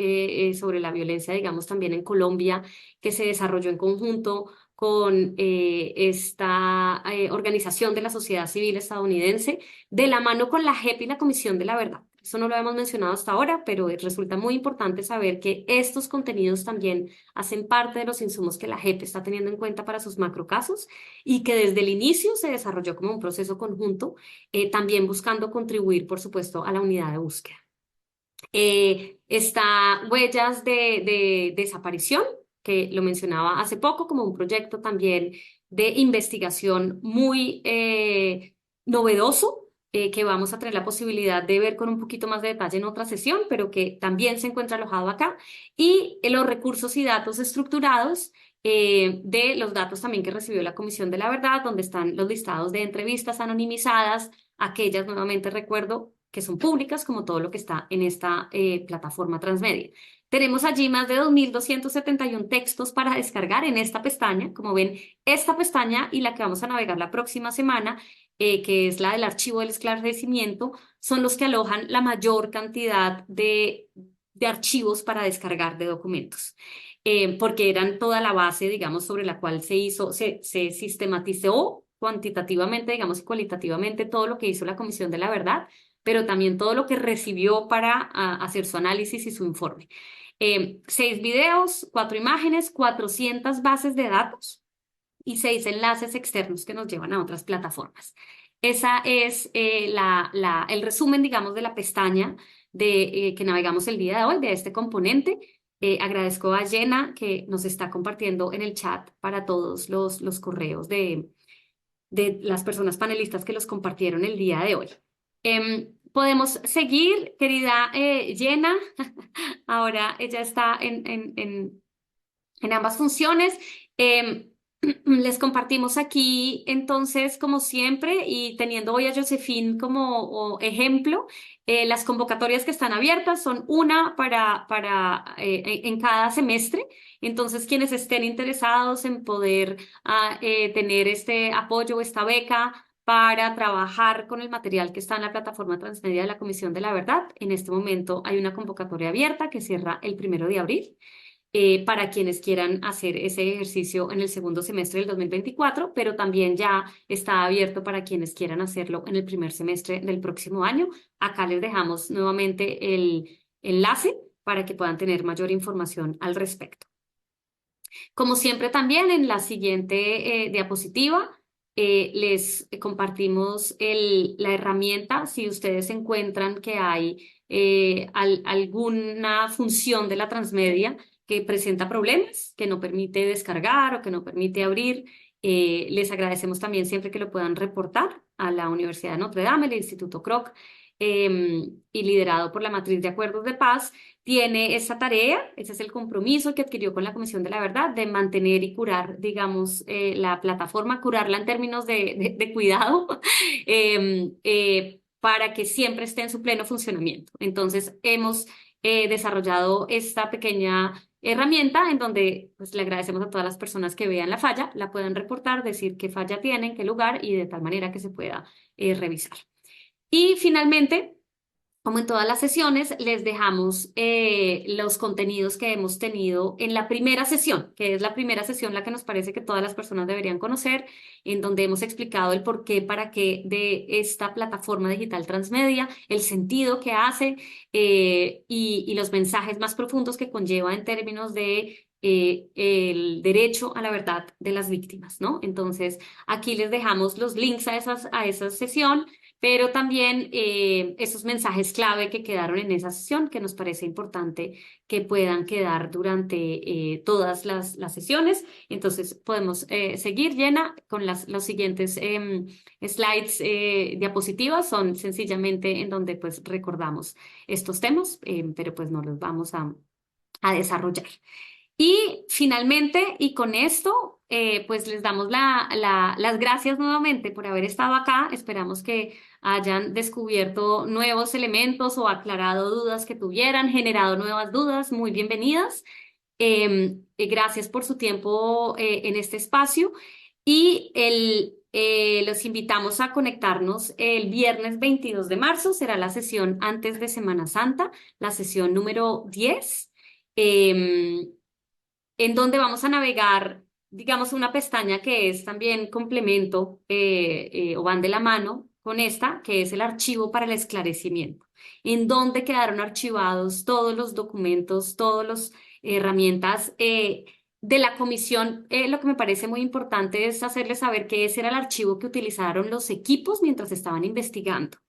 sobre la violencia, digamos, también en Colombia, que se desarrolló en conjunto con esta organización de la sociedad civil estadounidense, de la mano con la JEP y la Comisión de la Verdad. Eso no lo hemos mencionado hasta ahora, pero resulta muy importante saber que estos contenidos también hacen parte de los insumos que la JEP está teniendo en cuenta para sus macrocasos y que desde el inicio se desarrolló como un proceso conjunto, también buscando contribuir, por supuesto, a la unidad de búsqueda. Está Huellas de Desaparición, que lo mencionaba hace poco como un proyecto también de investigación muy novedoso, que vamos a tener la posibilidad de ver con un poquito más de detalle en otra sesión, pero que también se encuentra alojado acá, y los recursos y datos estructurados de los datos también que recibió la Comisión de la Verdad, donde están los listados de entrevistas anonimizadas, aquellas, nuevamente recuerdo, que son públicas, como todo lo que está en esta plataforma transmedia. Tenemos allí más de 2.271 textos para descargar en esta pestaña. Como ven, esta pestaña y la que vamos a navegar la próxima semana, que es la del archivo del esclarecimiento, son los que alojan la mayor cantidad de archivos para descargar de documentos. Porque eran toda la base, digamos, sobre la cual se sistematizó cuantitativamente, digamos, y cualitativamente todo lo que hizo la Comisión de la Verdad, pero también todo lo que recibió para hacer su análisis y su informe. 6 videos, 4 imágenes, 400 bases de datos y 6 enlaces externos que nos llevan a otras plataformas. Esa es el resumen, digamos, de la pestaña que navegamos el día de hoy, de este componente. Agradezco a Jenna que nos está compartiendo en el chat para todos los correos de las personas panelistas que los compartieron el día de hoy. Podemos seguir, querida Jenna. Ahora ella está en ambas funciones. Les compartimos aquí, entonces, como siempre, y teniendo hoy a Josephine como ejemplo, las convocatorias que están abiertas son una en cada semestre. Entonces, quienes estén interesados en poder tener este apoyo o esta beca para trabajar con el material que está en la plataforma transmedia de la Comisión de la Verdad, en este momento hay una convocatoria abierta que cierra el 1 de abril. Para quienes quieran hacer ese ejercicio en el segundo semestre del 2024, pero también ya está abierto para quienes quieran hacerlo en el primer semestre del próximo año. Acá les dejamos nuevamente el enlace para que puedan tener mayor información al respecto. Como siempre, también en la siguiente diapositiva les compartimos la herramienta. Si ustedes encuentran que hay alguna función de la transmedia que presenta problemas, que no permite descargar o que no permite abrir, les agradecemos también siempre que lo puedan reportar a la Universidad de Notre Dame, el Instituto Kroc, y liderado por la Matriz de Acuerdos de Paz, tiene esa tarea, ese es el compromiso que adquirió con la Comisión de la Verdad de mantener y curar, digamos, la plataforma, curarla en términos de cuidado, para que siempre esté en su pleno funcionamiento. Entonces, hemos desarrollado esta pequeña herramienta en donde pues, le agradecemos a todas las personas que vean la falla, la puedan reportar, decir qué falla tienen, qué lugar y de tal manera que se pueda revisar. Y finalmente, como en todas las sesiones, les dejamos los contenidos que hemos tenido en la primera sesión, que es la primera sesión la que nos parece que todas las personas deberían conocer, en donde hemos explicado el por qué, para qué de esta plataforma digital transmedia, el sentido que hace y los mensajes más profundos que conlleva en términos de el derecho a la verdad de las víctimas, ¿no? Entonces, aquí les dejamos los links a esa sesión. pero también esos mensajes clave que quedaron en esa sesión, que nos parece importante que puedan quedar durante todas las sesiones. Entonces, podemos seguir, Jenna, con los siguientes slides, diapositivas, son sencillamente en donde pues recordamos estos temas, pero pues no los vamos a desarrollar. Y finalmente, y con esto, pues les damos las gracias nuevamente por haber estado acá. Esperamos que hayan descubierto nuevos elementos o aclarado dudas que tuvieran, generado nuevas dudas. Muy bienvenidas. Gracias por su tiempo en este espacio y los invitamos a conectarnos el viernes 22 de marzo. Será la sesión antes de Semana Santa, la sesión número 10. En donde vamos a navegar, digamos, una pestaña que es también complemento o van de la mano con esta, que es el archivo para el esclarecimiento, en donde quedaron archivados todos los documentos, todas las herramientas de la comisión. Lo que me parece muy importante es hacerles saber que ese era el archivo que utilizaron los equipos mientras estaban investigando.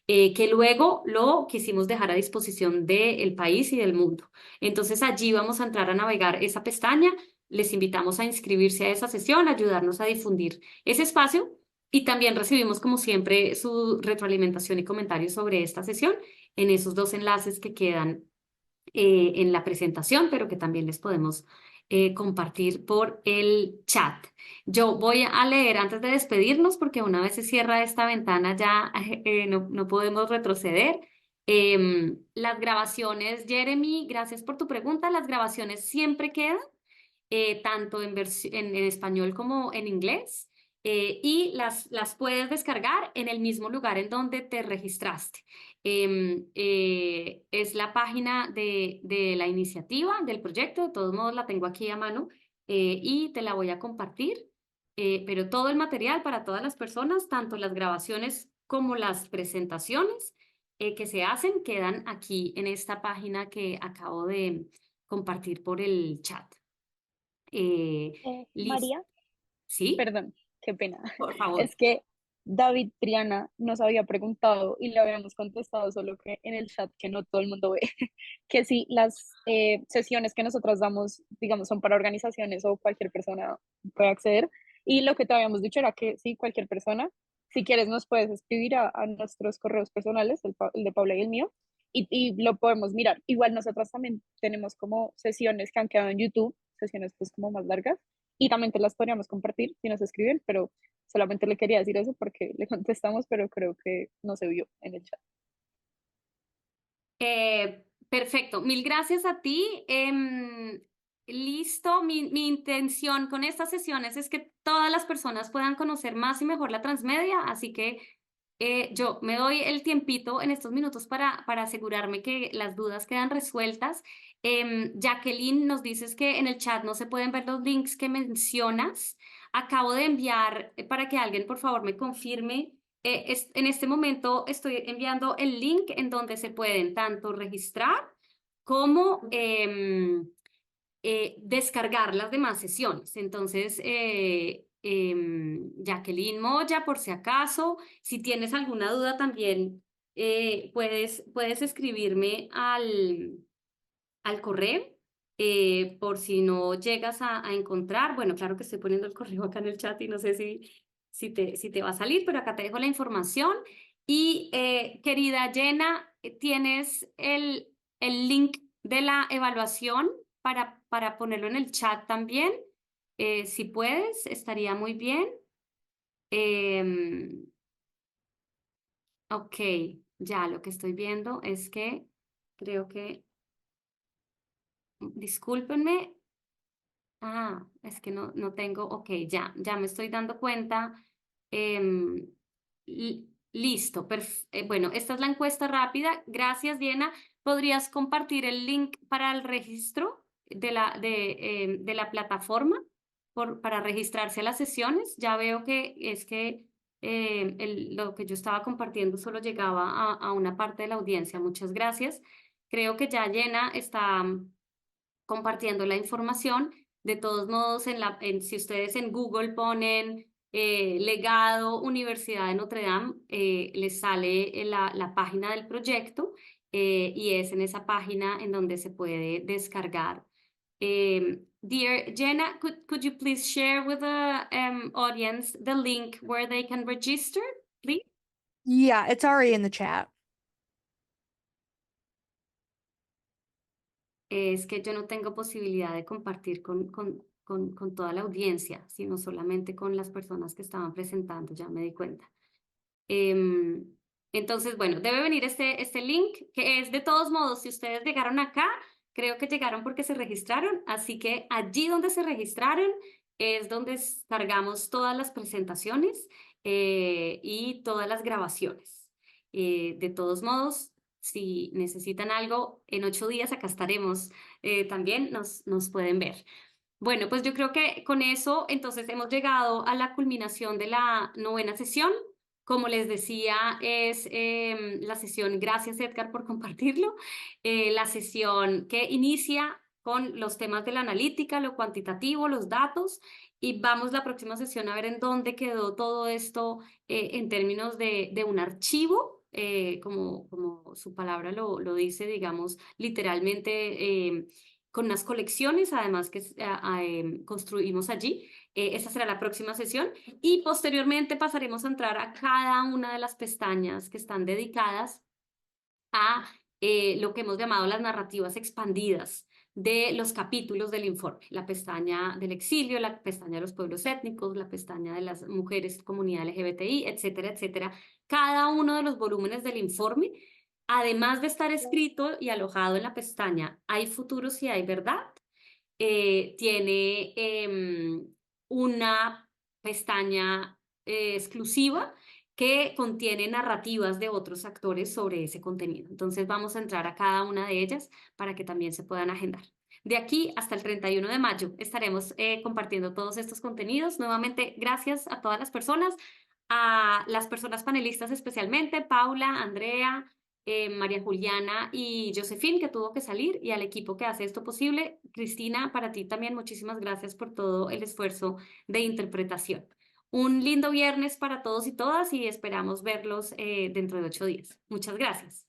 Que luego lo quisimos dejar a disposición del país y del mundo. Entonces allí vamos a entrar a navegar esa pestaña. Les invitamos a inscribirse a esa sesión, ayudarnos a difundir ese espacio y también recibimos, como siempre, su retroalimentación y comentarios sobre esta sesión en esos dos enlaces que quedan en la presentación, pero que también les podemos compartir por el chat. Yo voy a leer antes de despedirnos porque una vez se cierra esta ventana ya no podemos retroceder. Las grabaciones, Jeremy, gracias por tu pregunta. Las grabaciones siempre quedan, tanto en español como en inglés, y las puedes descargar en el mismo lugar en donde te registraste. Es la página de la iniciativa, del proyecto. De todos modos la tengo aquí a mano y te la voy a compartir. Pero todo el material para todas las personas, tanto las grabaciones como las presentaciones que se hacen, quedan aquí en esta página que acabo de compartir por el chat. Liz, María, ¿sí? perdón, qué pena. Por favor. Es que David Triana nos había preguntado y le habíamos contestado, solo que en el chat que no todo el mundo ve, que si las sesiones que nosotros damos, digamos, son para organizaciones o cualquier persona puede acceder. Y lo que te habíamos dicho era que sí, cualquier persona, si quieres nos puedes escribir a nuestros correos personales, el de Paula y el mío, y lo podemos mirar. Igual nosotros también tenemos como sesiones que han quedado en YouTube, sesiones pues como más largas, y también te las podríamos compartir si nos escriben, pero solamente le quería decir eso porque le contestamos, pero creo que no se vio en el chat. Perfecto, mil gracias a ti. Listo, mi intención con estas sesiones es que todas las personas puedan conocer más y mejor la transmedia, así que yo me doy el tiempito en estos minutos para asegurarme que las dudas quedan resueltas. Jacqueline, nos dices que en el chat no se pueden ver los links que mencionas. Acabo de enviar para que alguien por favor me confirme. En este momento estoy enviando el link en donde se pueden tanto registrar como descargar las demás sesiones. Entonces, Jacqueline Moya, por si acaso, si tienes alguna duda también, puedes escribirme al correo. Por si no llegas a encontrar, bueno, claro que estoy poniendo el correo acá en el chat y no sé si te va a salir, pero acá te dejo la información. Y querida Jenna, tienes el link de la evaluación para ponerlo en el chat también. Si puedes, estaría muy bien. Em, ok, ya lo que estoy viendo es que creo que, discúlpenme. Ah, es que no tengo, ok, ya me estoy dando cuenta. Em, Listo, bueno, esta es la encuesta rápida. Gracias, Diana. ¿Podrías compartir el link para el registro de la plataforma para registrarse a las sesiones? Ya veo que es que lo que yo estaba compartiendo solo llegaba a una parte de la audiencia. Muchas gracias. Creo que ya Diana está compartiendo la información. De todos modos, si ustedes en Google ponen Legado Universidad de Notre Dame, les sale la página del proyecto y es en esa página en donde se puede descargar. Dear Jenna, could you please share with the audience the link where they can register, please? Yeah, it's already in the chat. Es que yo no tengo posibilidad de compartir con toda la audiencia, sino solamente con las personas que estaban presentando, ya me di cuenta. Em, entonces, bueno, debe venir este link, que es de todos modos, si ustedes llegaron acá, creo que llegaron porque se registraron, así que allí donde se registraron es donde cargamos todas las presentaciones y todas las grabaciones. De todos modos, si necesitan algo, en 8 días acá estaremos, también nos pueden ver. Bueno, pues yo creo que con eso entonces hemos llegado a la culminación de la 9ª sesión. Como les decía, es la sesión, gracias Edgar por compartirlo, la sesión que inicia con los temas de la analítica, lo cuantitativo, los datos, y vamos la próxima sesión a ver en dónde quedó todo esto en términos de un archivo, como su palabra lo dice, digamos, literalmente con unas colecciones, además que construimos allí. Esa será la próxima sesión y posteriormente pasaremos a entrar a cada una de las pestañas que están dedicadas a lo que hemos llamado las narrativas expandidas de los capítulos del informe, la pestaña del exilio, la pestaña de los pueblos étnicos, la pestaña de las mujeres, comunidad LGBTI, etcétera, etcétera. Cada uno de los volúmenes del informe, además de estar escrito y alojado en la pestaña Hay futuro si hay verdad, tiene una pestaña exclusiva que contiene narrativas de otros actores sobre ese contenido. Entonces vamos a entrar a cada una de ellas para que también se puedan agendar. De aquí hasta el 31 de mayo estaremos compartiendo todos estos contenidos. Nuevamente, gracias a todas las personas, a las personas panelistas especialmente, Paula, Andrea, María Juliana y Josephine, que tuvo que salir, y al equipo que hace esto posible. Cristina, para ti también muchísimas gracias por todo el esfuerzo de interpretación. Un lindo viernes para todos y todas y esperamos verlos dentro de 8 días. Muchas gracias.